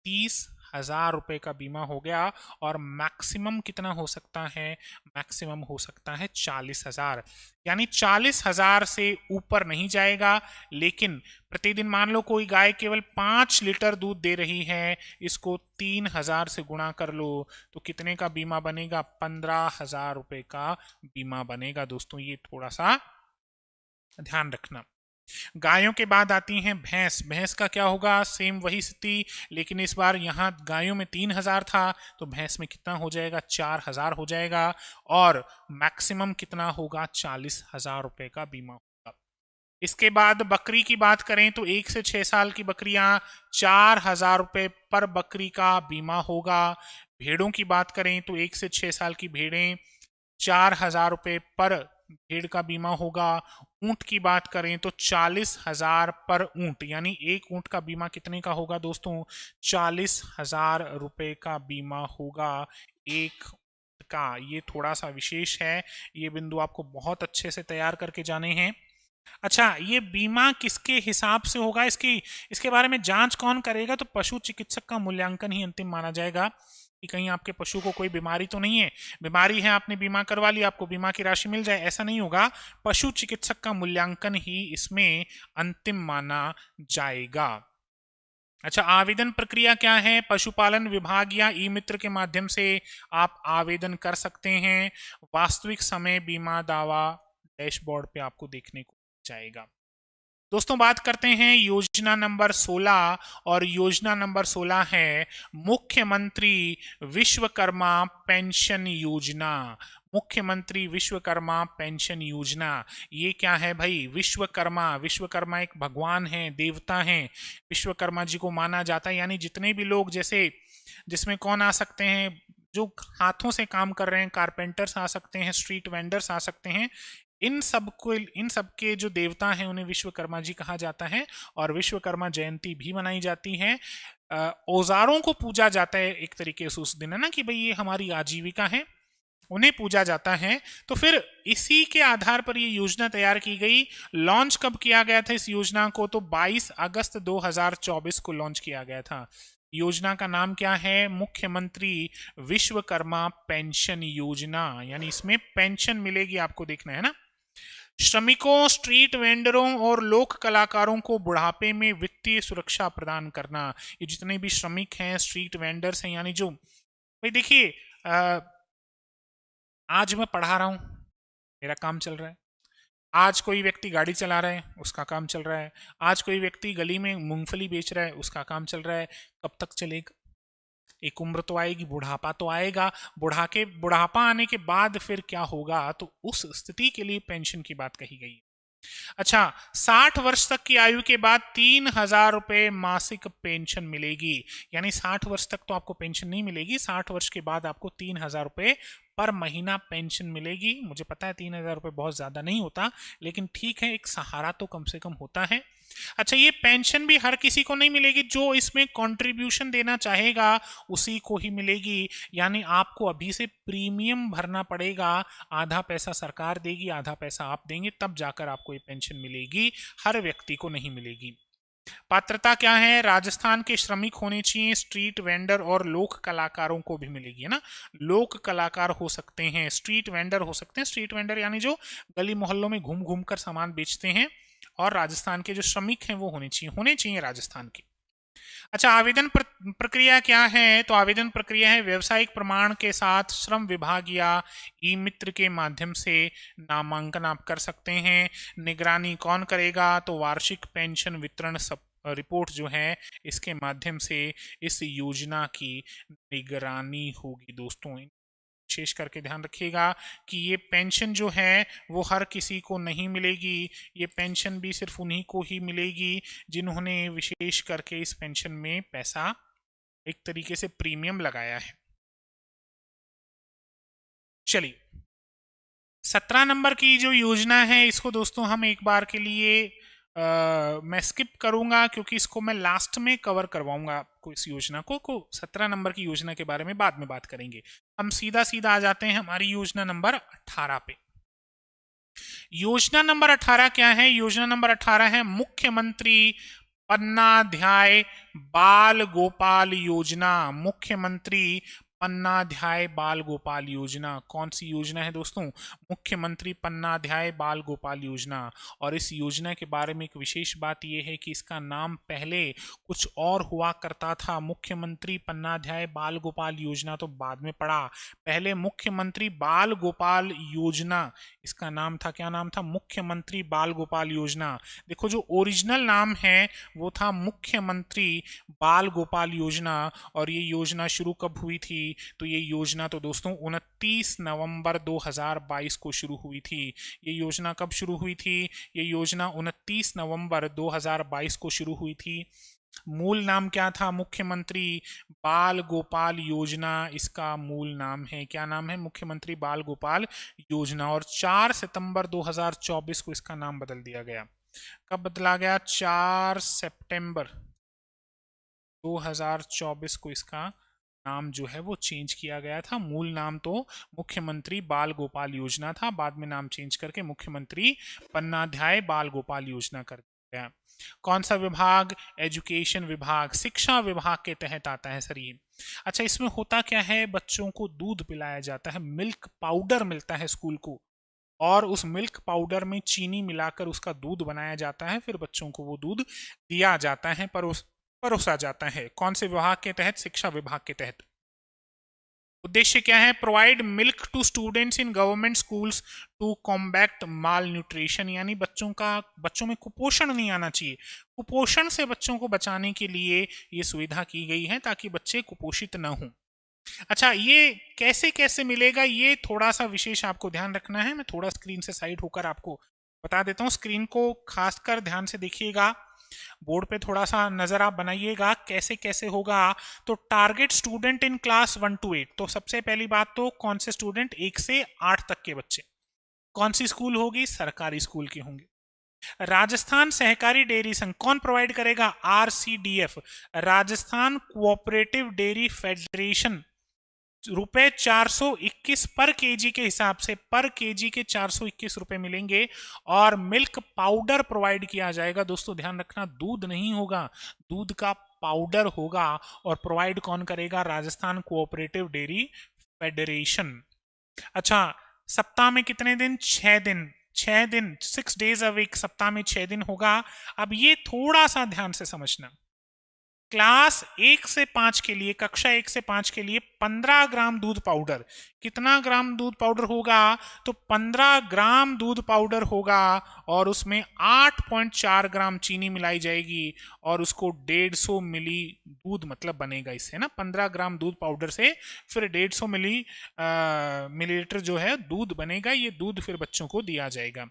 30,000 रुपए का बीमा हो गया। और मैक्सिमम कितना हो सकता है? मैक्सिमम हो सकता है 40,000, यानी 40,000 से ऊपर नहीं जाएगा। लेकिन प्रतिदिन मान लो कोई गाय केवल 5 लीटर दूध दे रही है, इसको 3,000 से गुणा कर लो तो कितने का बीमा बनेगा? 15,000 रुपए का बीमा बनेगा। दोस्तों ये थोड़ा सा ध्यान रखना। गायों के बाद आती हैं भैंस। भैंस का क्या होगा? सेम वही स्थिति, लेकिन इस बार यहाँ गायों में 3,000 था तो भैंस में कितना हो जाएगा? 4,000 हो जाएगा। और मैक्सिमम कितना होगा? 40,000 रुपए का बीमा होगा। इसके बाद बकरी की बात करें तो 1 से 6 साल की बकरियां 4,000 रुपए पर बकरी का बीमा होगा। भेड़ों की बात करें तो 1 से 6 साल की भेड़ें 4,000 रुपए पर भेड़ का बीमा होगा। ऊंट की बात करें तो 40,000 पर ऊंट, यानी एक ऊंट का बीमा कितने का होगा दोस्तों? 40,000 रुपए का बीमा होगा एक ऊंट का। ये थोड़ा सा विशेष है, ये बिंदु आपको बहुत अच्छे से तैयार करके जाने हैं। अच्छा, ये बीमा किसके हिसाब से होगा, इसके बारे में जांच कौन करेगा? तो पशु चिकित्सक का मूल्यांकन ही अंतिम माना जाएगा कि कहीं आपके पशु को कोई बीमारी तो नहीं है। बीमारी है, आपने बीमा करवा लिया, आपको बीमा की राशि मिल जाए, ऐसा नहीं होगा। पशु चिकित्सक का मूल्यांकन ही इसमें अंतिम माना जाएगा। अच्छा, आवेदन प्रक्रिया क्या है? पशुपालन विभाग या ई मित्र के माध्यम से आप आवेदन कर सकते हैं। वास्तविक समय बीमा दावा डैशबोर्ड पे आपको देखने को जाएगा। दोस्तों, बात करते हैं योजना नंबर 16, और योजना नंबर 16 है मुख्यमंत्री विश्वकर्मा पेंशन योजना। मुख्यमंत्री विश्वकर्मा पेंशन योजना, ये क्या है भाई? विश्वकर्मा, विश्वकर्मा एक भगवान है, देवता हैं, विश्वकर्मा जी को माना जाता है। यानी जितने भी लोग, जैसे जिसमें कौन आ सकते हैं? जो हाथों से काम कर रहे हैं, कारपेंटर्स आ सकते हैं, स्ट्रीट वेंडर्स आ सकते हैं। इन सब के जो देवता हैं उन्हें विश्वकर्मा जी कहा जाता है, और विश्वकर्मा जयंती भी मनाई जाती है। औजारों को पूजा जाता है एक तरीके से उस दिन, है ना, कि भाई ये हमारी आजीविका है, उन्हें पूजा जाता है। तो फिर इसी के आधार पर ये योजना तैयार की गई। लॉन्च कब किया गया था इस योजना को? तो 22 अगस्त 2024 को लॉन्च किया गया था। योजना का नाम क्या है? मुख्यमंत्री विश्वकर्मा पेंशन योजना, यानी इसमें पेंशन मिलेगी, आपको देखना है ना। श्रमिकों, स्ट्रीट वेंडरों और लोक कलाकारों को बुढ़ापे में वित्तीय सुरक्षा प्रदान करना। ये जितने भी श्रमिक हैं, स्ट्रीट वेंडर्स हैं, यानी जो भाई देखिए, आज मैं पढ़ा रहा हूं, मेरा काम चल रहा है। आज कोई व्यक्ति गाड़ी चला रहा है, उसका काम चल रहा है। आज कोई व्यक्ति गली में मूंगफली बेच रहा है, उसका काम चल रहा है। कब तक चलेगा? एक उम्र तो आएगी, बुढ़ापा तो आएगा। बुढ़ापा आने के बाद फिर क्या होगा? तो उस स्थिति के लिए पेंशन की बात कही गई है। अच्छा, 60 वर्ष तक की आयु के बाद 3,000 रुपए मासिक पेंशन मिलेगी। यानी 60 वर्ष तक तो आपको पेंशन नहीं मिलेगी, 60 वर्ष के बाद आपको 3,000 रुपए पर महीना पेंशन मिलेगी। मुझे पता है 3,000 रुपए बहुत ज्यादा नहीं होता, लेकिन ठीक है, एक सहारा तो कम से कम होता है। अच्छा, ये पेंशन भी हर किसी को नहीं मिलेगी, जो इसमें कंट्रीब्यूशन देना चाहेगा उसी को ही मिलेगी। यानी आपको अभी से प्रीमियम भरना पड़ेगा, आधा पैसा सरकार देगी, आधा पैसा आप देंगे, तब जाकर आपको ये पेंशन मिलेगी, हर व्यक्ति को नहीं मिलेगी। पात्रता क्या है? राजस्थान के श्रमिक होने चाहिए, स्ट्रीट वेंडर और लोक कलाकारों को भी मिलेगी, है ना। लोक कलाकार हो सकते हैं, स्ट्रीट वेंडर हो सकते हैं। स्ट्रीट वेंडर यानी जो गली मोहल्लों में घूम घूम कर सामान बेचते हैं, और राजस्थान के जो श्रमिक हैं वो होने चाहिए राजस्थान के। अच्छा, आवेदन प्रक्रिया क्या है? तो आवेदन प्रक्रिया है व्यावसायिक प्रमाण के साथ श्रम विभाग या ई मित्र के माध्यम से नामांकन आप कर सकते हैं। निगरानी कौन करेगा? तो वार्षिक पेंशन वितरण सब रिपोर्ट जो है, इसके माध्यम से इस योजना की निगरानी होगी। दोस्तों, विशेष करके ध्यान रखिएगा कि ये पेंशन जो है वो हर किसी को नहीं मिलेगी। ये पेंशन भी सिर्फ उन्हीं को ही मिलेगी जिन्होंने विशेष करके इस पेंशन में पैसा, एक तरीके से प्रीमियम लगाया है। चलिए, 17 नंबर की जो योजना है, इसको दोस्तों हम एक बार के लिए मैं स्किप करूंगा, क्योंकि इसको मैं लास्ट में कवर करवाऊंगा आपको। इस योजना को 17 नंबर की योजना के बारे में बाद में बात करेंगे। हम सीधा सीधा आ जाते हैं हमारी योजना नंबर 18 पे। योजना नंबर 18 क्या है? योजना नंबर 18 है मुख्यमंत्री पन्नाध्याय बाल गोपाल योजना। मुख्यमंत्री पन्नाध्याय बाल गोपाल योजना कौन सी योजना है दोस्तों? मुख्यमंत्री पन्नाध्याय बाल गोपाल योजना। और इस योजना के बारे में एक विशेष बात यह है कि इसका नाम पहले कुछ और हुआ करता था। मुख्यमंत्री पन्नाध्याय बाल गोपाल योजना तो बाद में पड़ा, पहले मुख्यमंत्री बाल गोपाल योजना इसका नाम था। क्या नाम था? मुख्यमंत्री बाल गोपाल योजना। देखो, जो ओरिजिनल नाम है वो था मुख्यमंत्री बाल गोपाल योजना। और ये योजना शुरू कब हुई थी? तो ये योजना तो दोस्तों 29 नवंबर 2022 को शुरू हुई थी। ये योजना कब शुरू हुई थी? ये योजना 29 नवंबर 2022 को शुरू हुई थी। मूल नाम क्या था? मुख्यमंत्री बाल गोपाल योजना इसका मूल नाम है। क्या नाम है? मुख्यमंत्री बाल गोपाल योजना। और 4 सितंबर 2024 को इसका नाम बदल दिया गया। कब बदला गया? 4 सितंबर 2024 को इसका नाम जो है वो चेंज किया गया था। मूल नाम तो मुख्यमंत्री बाल गोपाल योजना था, बाद में नाम चेंज करके मुख्यमंत्री पन्नाध्याय बाल गोपाल योजना कर दिया गया। कौन सा विभाग? एजुकेशन विभाग, शिक्षा विभाग के तहत आता है सर ये। अच्छा, इसमें होता क्या है? बच्चों को दूध पिलाया जाता है, मिल्क पाउडर मिलता है स्कूल को, और उस मिल्क पाउडर में चीनी मिलाकर उसका दूध बनाया जाता है, फिर बच्चों को वो दूध दिया जाता है, परोसा जाता है। कौन से विभाग के तहत? शिक्षा विभाग के तहत। उद्देश्य क्या है? Provide milk to students in government schools to combat malnutrition, यानी बच्चों में कुपोषण नहीं आना चाहिए। कुपोषण से बच्चों को बचाने के लिए ये सुविधा की गई है ताकि बच्चे कुपोषित न हों। अच्छा, ये कैसे कैसे मिलेगा, ये थोड़ा सा विशेष आपको ध्यान रखना है। मैं थोड़ा स्क्रीन से साइड होकर आपको बता देता हूँ। स्क्रीन को खासकर ध्यान से देखिएगा, बोर्ड पे थोड़ा सा नजर आप बनाइएगा कैसे कैसे होगा। तो target student in class 1 to 8, तो सबसे पहली बात तो कौन से स्टूडेंट? 1 से 8 तक के बच्चे। कौन सी स्कूल होगी? सरकारी स्कूल के होंगे। राजस्थान सहकारी डेयरी संघ कौन प्रोवाइड करेगा? RCDF, Rajasthan cooperative dairy federation. रुपए 421 पर केजी के हिसाब से, पर केजी के 421 रुपए मिलेंगे। और मिल्क पाउडर प्रोवाइड किया जाएगा। दोस्तों ध्यान रखना, दूध नहीं होगा, दूध का पाउडर होगा। और प्रोवाइड कौन करेगा? Rajasthan cooperative dairy federation. अच्छा, सप्ताह में कितने दिन? 6 दिन। 6 दिन, 6 days a week, सप्ताह में 6 दिन होगा। अब ये थोड़ा सा ध्यान से समझना। क्लास 1 से 5 के लिए, कक्षा 1 से 5 के लिए 15 ग्राम दूध पाउडर। कितना ग्राम दूध पाउडर होगा? तो 15 ग्राम दूध पाउडर होगा, और उसमें 8.4 ग्राम चीनी मिलाई जाएगी, और उसको 150 मिली दूध मतलब बनेगा इससे ना। 15 ग्राम दूध पाउडर से फिर 150 मिलीलीटर जो है दूध बनेगा। ये दूध फिर बच्चों को दिया जाएगा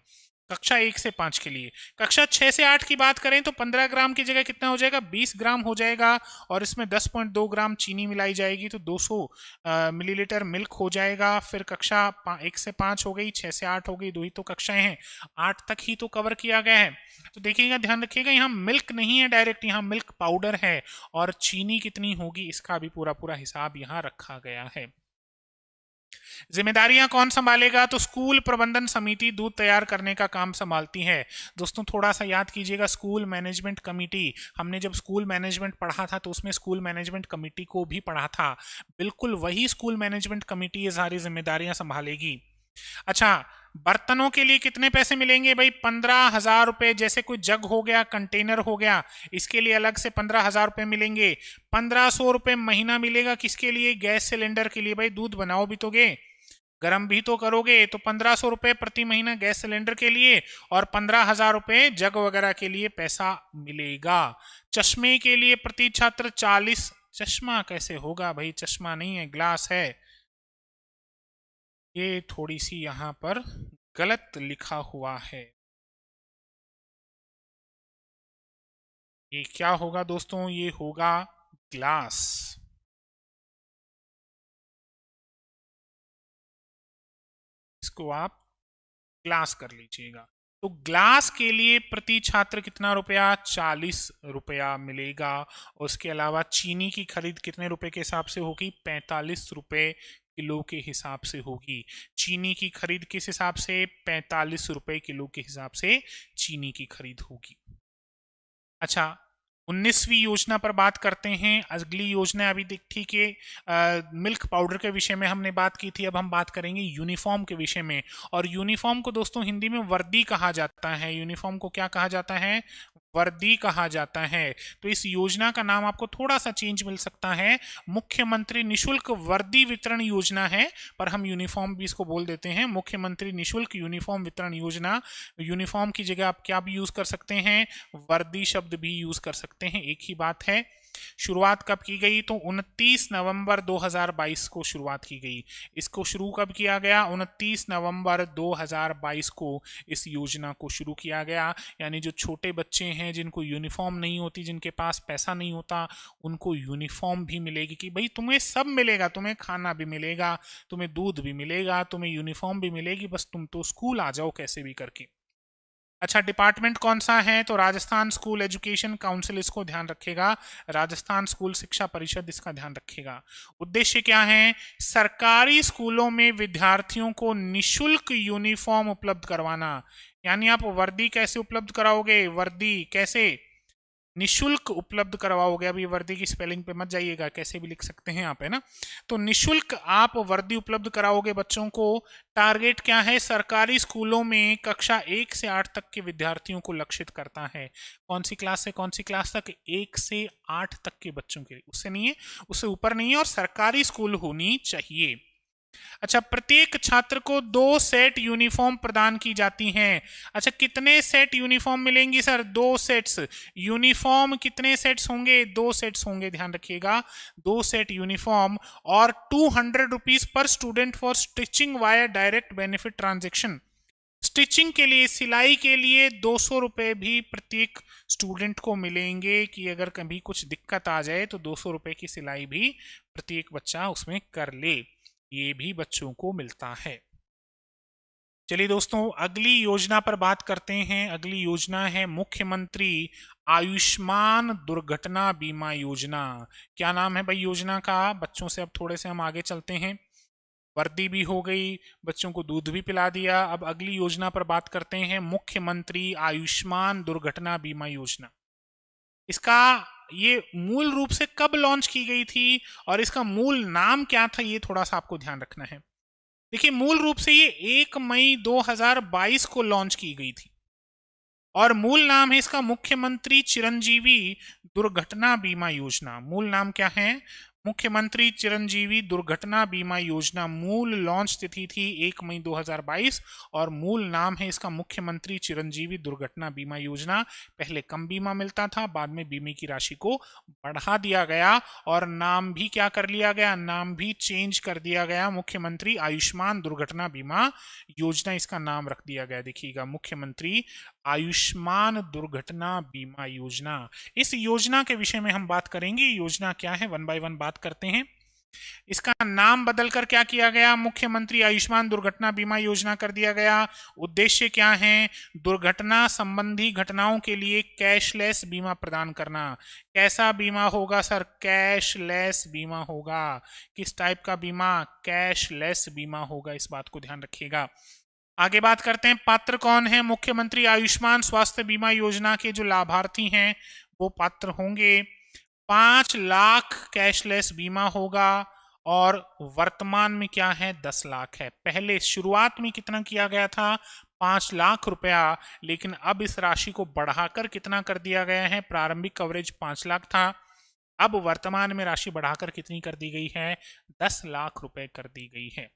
कक्षा 1 से 5 के लिए। कक्षा 6 से 8 की बात करें तो 15 ग्राम की जगह कितना हो जाएगा? 20 ग्राम हो जाएगा, और इसमें 10.2 ग्राम चीनी मिलाई जाएगी, तो 200 मिलीलीटर मिल्क हो जाएगा। फिर कक्षा 1 से 5 हो गई, 6 से 8 हो गई, 2 ही तो कक्षाएं हैं, 8 तक ही तो कवर किया गया है। तो देखिएगा, ध्यान रखिएगा, यहाँ मिल्क नहीं है डायरेक्ट, यहाँ मिल्क पाउडर है। और चीनी कितनी होगी इसका भी पूरा पूरा हिसाब यहाँ रखा गया है। जिम्मेदारियां कौन संभालेगा? तो स्कूल प्रबंधन समिति दूध तैयार करने का काम संभालती है। दोस्तों थोड़ा सा याद कीजिएगा, स्कूल मैनेजमेंट कमेटी, हमने जब स्कूल मैनेजमेंट पढ़ा था तो उसमें स्कूल मैनेजमेंट कमेटी को भी पढ़ा था। बिल्कुल वही स्कूल मैनेजमेंट कमेटी ये सारी जिम्मेदारियां संभालेगी। अच्छा, बर्तनों के लिए कितने पैसे मिलेंगे भाई? 15,000 रुपए। जैसे कोई जग हो गया, कंटेनर हो गया, इसके लिए अलग से 15,000 रुपए मिलेंगे। 1500 रुपए महीना मिलेगा किसके लिए? गैस सिलेंडर के लिए। भाई दूध बनाओ भी तोगे, गर्म भी तो करोगे, तो 1500 रुपए प्रति महीना गैस सिलेंडर के लिए, और 15,000 रुपए जग वगैरह के लिए पैसा मिलेगा। चश्मे के लिए प्रति छात्र 40। चश्मा कैसे होगा भाई? चश्मा नहीं है, ग्लास है। ये थोड़ी सी यहां पर गलत लिखा हुआ है। ये क्या होगा दोस्तों? ये होगा ग्लास। इसको आप ग्लास कर लीजिएगा। तो ग्लास के लिए प्रति छात्र कितना रुपया? 40 रुपया मिलेगा। उसके अलावा चीनी की खरीद कितने रुपए के हिसाब से होगी? 45 रुपए किलो के हिसाब से होगी। चीनी की खरीद किस हिसाब से? 45 रुपए किलो के हिसाब से चीनी की खरीद होगी। अच्छा, 19वीं योजना पर बात करते हैं। अगली योजना अभी ठीक है, मिल्क पाउडर के विषय में हमने बात की थी, अब हम बात करेंगे यूनिफॉर्म के विषय में। और यूनिफॉर्म को दोस्तों हिंदी में वर्दी कहा जाता है। यूनिफॉर्म को क्या कहा जाता है? वर्दी कहा जाता है। तो इस योजना का नाम आपको थोड़ा सा चेंज मिल सकता है, मुख्यमंत्री निशुल्क वर्दी वितरण योजना है, पर हम यूनिफॉर्म भी इसको बोल देते हैं, मुख्यमंत्री निशुल्क यूनिफॉर्म वितरण योजना। यूनिफॉर्म की जगह आप क्या भी यूज कर सकते हैं? वर्दी शब्द भी यूज कर सकते हैं, एक ही बात है। शुरुआत कब की गई? तो 29 नवंबर 2022 को शुरुआत की गई। इसको शुरू कब किया गया? 29 नवंबर 2022 को इस योजना को शुरू किया गया। यानी जो छोटे बच्चे हैं, जिनको यूनिफॉर्म नहीं होती, जिनके पास पैसा नहीं होता, उनको यूनिफॉर्म भी मिलेगी। कि भाई तुम्हें सब मिलेगा, तुम्हें खाना भी मिलेगा, तुम्हें दूध भी मिलेगा, तुम्हें यूनिफॉर्म भी मिलेगी, बस तुम तो स्कूल आ जाओ कैसे भी करके। अच्छा, डिपार्टमेंट कौन सा है? तो राजस्थान स्कूल एजुकेशन काउंसिल इसको ध्यान रखेगा, राजस्थान स्कूल शिक्षा परिषद इसका ध्यान रखेगा। उद्देश्य क्या है? सरकारी स्कूलों में विद्यार्थियों को निशुल्क यूनिफॉर्म उपलब्ध करवाना। यानी आप वर्दी कैसे उपलब्ध कराओगे? वर्दी कैसे? निशुल्क उपलब्ध करवाओगे। अभी वर्दी की स्पेलिंग पे मत जाइएगा, कैसे भी लिख सकते हैं आप, है ना। तो निशुल्क आप वर्दी उपलब्ध कराओगे बच्चों को। टारगेट क्या है? सरकारी स्कूलों में कक्षा 1 से 8 तक के विद्यार्थियों को लक्षित करता है। कौन सी क्लास से कौन सी क्लास तक? 1 से 8 तक के बच्चों के लिए, उससे नहीं है, उससे ऊपर नहीं है, और सरकारी स्कूल होनी चाहिए। अच्छा, प्रत्येक छात्र को 2 सेट यूनिफॉर्म प्रदान की जाती हैं। अच्छा, कितने सेट यूनिफॉर्म मिलेंगी सर? 2 sets uniform. कितने सेट्स होंगे? 2 सेट्स होंगे, ध्यान रखिएगा, 2 सेट यूनिफॉर्म। और 200 rupees per student for stitching via direct benefit transaction. Stitching के लिए, सिलाई के लिए 200 रुपए भी प्रत्येक स्टूडेंट को मिलेंगे, कि अगर कभी कुछ दिक्कत आ जाए तो 200 रुपए की सिलाई भी प्रत्येक बच्चा उसमें कर ले, ये भी बच्चों को मिलता है। चलिए दोस्तों, अगली योजना पर बात करते हैं। अगली योजना है मुख्यमंत्री आयुष्मान दुर्घटना बीमा योजना। क्या नाम है भाई योजना का? बच्चों से अब थोड़े से हम आगे चलते हैं। वर्दी भी हो गई, बच्चों को दूध भी पिला दिया। अब अगली योजना पर बात करते हैं, मुख्यमंत्री आयुष्मान दुर्घटना बीमा योजना। इसका ये मूल रूप से कब लॉन्च की गई थी और इसका मूल नाम क्या था, ये थोड़ा सा आपको ध्यान रखना है। देखिए, मूल रूप से ये 1 मई 2022 को लॉन्च की गई थी और मूल नाम है इसका मुख्यमंत्री चिरंजीवी दुर्घटना बीमा योजना। मूल नाम क्या है? मुख्यमंत्री चिरंजीवी दुर्घटना बीमा योजना। मूल लॉन्च तिथि थी 1 मई 2022 और मूल नाम है इसका मुख्यमंत्री चिरंजीवी दुर्घटना बीमा योजना। पहले कम बीमा मिलता था, बाद में बीमे की राशि को बढ़ा दिया गया और नाम भी क्या कर लिया गया? नाम भी चेंज कर दिया गया। मुख्यमंत्री आयुष्मान दुर्घटना बीमा योजना इसका नाम रख दिया गया। देखिएगा, मुख्यमंत्री आयुष्मान दुर्घटना बीमा योजना। इस योजना के विषय में हम बात करेंगे। योजना क्या है, वन बाय वन बात करते हैं। इसका नाम बदलकर क्या किया गया? मुख्यमंत्री आयुष्मान दुर्घटना बीमा योजना कर दिया गया। उद्देश्य क्या है? दुर्घटना संबंधी घटनाओं के लिए कैशलेस बीमा प्रदान करना। कैसा बीमा होगा सर? कैशलेस बीमा होगा। किस टाइप का बीमा? कैशलेस बीमा होगा, इस बात को ध्यान रखिएगा। आगे बात करते हैं, पात्र कौन है? मुख्यमंत्री आयुष्मान स्वास्थ्य बीमा योजना के जो लाभार्थी हैं वो पात्र होंगे। 5 लाख कैशलेस बीमा होगा और वर्तमान में क्या है? 10 लाख है। पहले शुरुआत में कितना किया गया था? 5 लाख रुपया, लेकिन अब इस राशि को बढ़ाकर कितना कर दिया गया है? प्रारंभिक कवरेज 5 लाख था, अब वर्तमान में राशि बढ़ाकर कितनी कर दी गई है? 10 लाख रुपए कर दी गई है।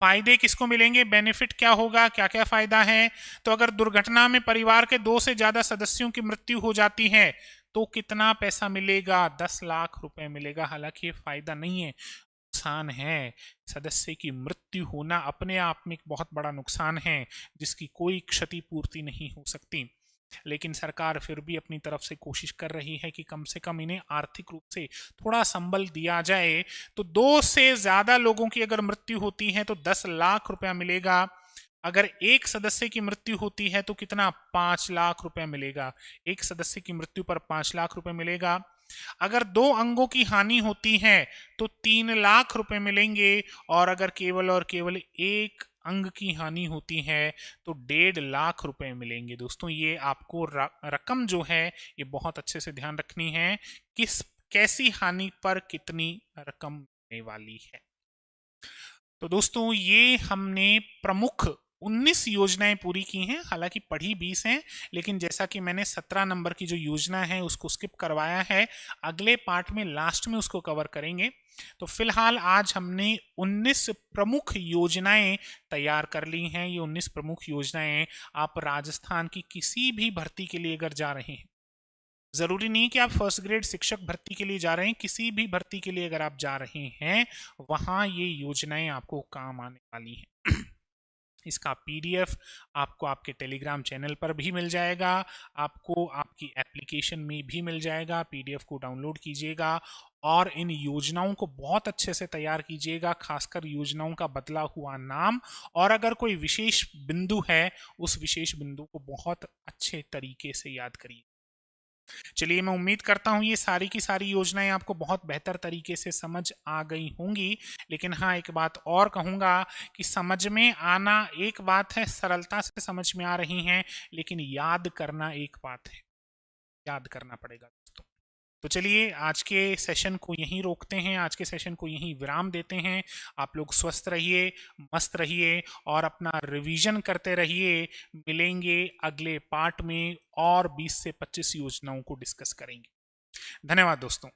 फायदे किसको मिलेंगे? बेनिफिट क्या होगा? क्या क्या फायदा है? तो अगर दुर्घटना में परिवार के 2 से ज्यादा सदस्यों की मृत्यु हो जाती है तो कितना पैसा मिलेगा? 10 लाख रुपए मिलेगा। हालांकि ये फायदा नहीं है, नुकसान है। सदस्य की मृत्यु होना अपने आप में एक बहुत बड़ा नुकसान है जिसकी कोई क्षतिपूर्ति नहीं हो सकती, लेकिन सरकार फिर भी अपनी तरफ से कोशिश कर रही है कि कम से कम इन्हें आर्थिक रूप से थोड़ा संबल दिया जाए। तो 2 से ज्यादा लोगों की अगर मृत्यु होती है तो 10 लाख रुपया मिलेगा। अगर एक सदस्य की मृत्यु होती है तो कितना? 5 लाख रुपया मिलेगा। एक सदस्य की मृत्यु पर 5 लाख रुपए मिलेगा। अगर 2 अंगों की हानि होती है तो 3 लाख रुपए मिलेंगे और अगर केवल और केवल एक अंग की हानि होती है तो 1.5 लाख रुपए मिलेंगे। दोस्तों, ये आपको रकम जो है ये बहुत अच्छे से ध्यान रखनी है, किस कैसी हानि पर कितनी रकम मिलने वाली है। तो दोस्तों, ये हमने प्रमुख 19 योजनाएं पूरी की हैं। हालांकि पढ़ी 20 हैं, लेकिन जैसा कि मैंने 17 नंबर की जो योजना है उसको स्किप करवाया है, अगले पार्ट में लास्ट में उसको कवर करेंगे। तो फिलहाल आज हमने 19 प्रमुख योजनाएं तैयार कर ली हैं। ये 19 प्रमुख योजनाएं आप राजस्थान की किसी भी भर्ती के लिए अगर जा रहे हैं, जरूरी नहीं कि आप फर्स्ट ग्रेड शिक्षक भर्ती के लिए जा रहे हैं, किसी भी भर्ती के लिए अगर आप जा रहे हैं वहां ये योजनाएं आपको काम आने वाली हैं। इसका पीडीएफ आपको आपके टेलीग्राम चैनल पर भी मिल जाएगा, आपको आपकी एप्लीकेशन में भी मिल जाएगा। पीडीएफ को डाउनलोड कीजिएगा और इन योजनाओं को बहुत अच्छे से तैयार कीजिएगा, खासकर योजनाओं का बदला हुआ नाम, और अगर कोई विशेष बिंदु है उस विशेष बिंदु को बहुत अच्छे तरीके से याद करिए। चलिए, मैं उम्मीद करता हूं ये सारी की सारी योजनाएं आपको बहुत बेहतर तरीके से समझ आ गई होंगी। लेकिन हाँ, एक बात और कहूंगा कि समझ में आना एक बात है, सरलता से समझ में आ रही हैं, लेकिन याद करना एक बात है, याद करना पड़ेगा दोस्तों। तो चलिए, आज के सेशन को यहीं रोकते हैं, आज के सेशन को यहीं विराम देते हैं। आप लोग स्वस्थ रहिए, मस्त रहिए और अपना रिवीजन करते रहिए। मिलेंगे अगले पार्ट में और 20 से 25 योजनाओं को डिस्कस करेंगे। धन्यवाद दोस्तों।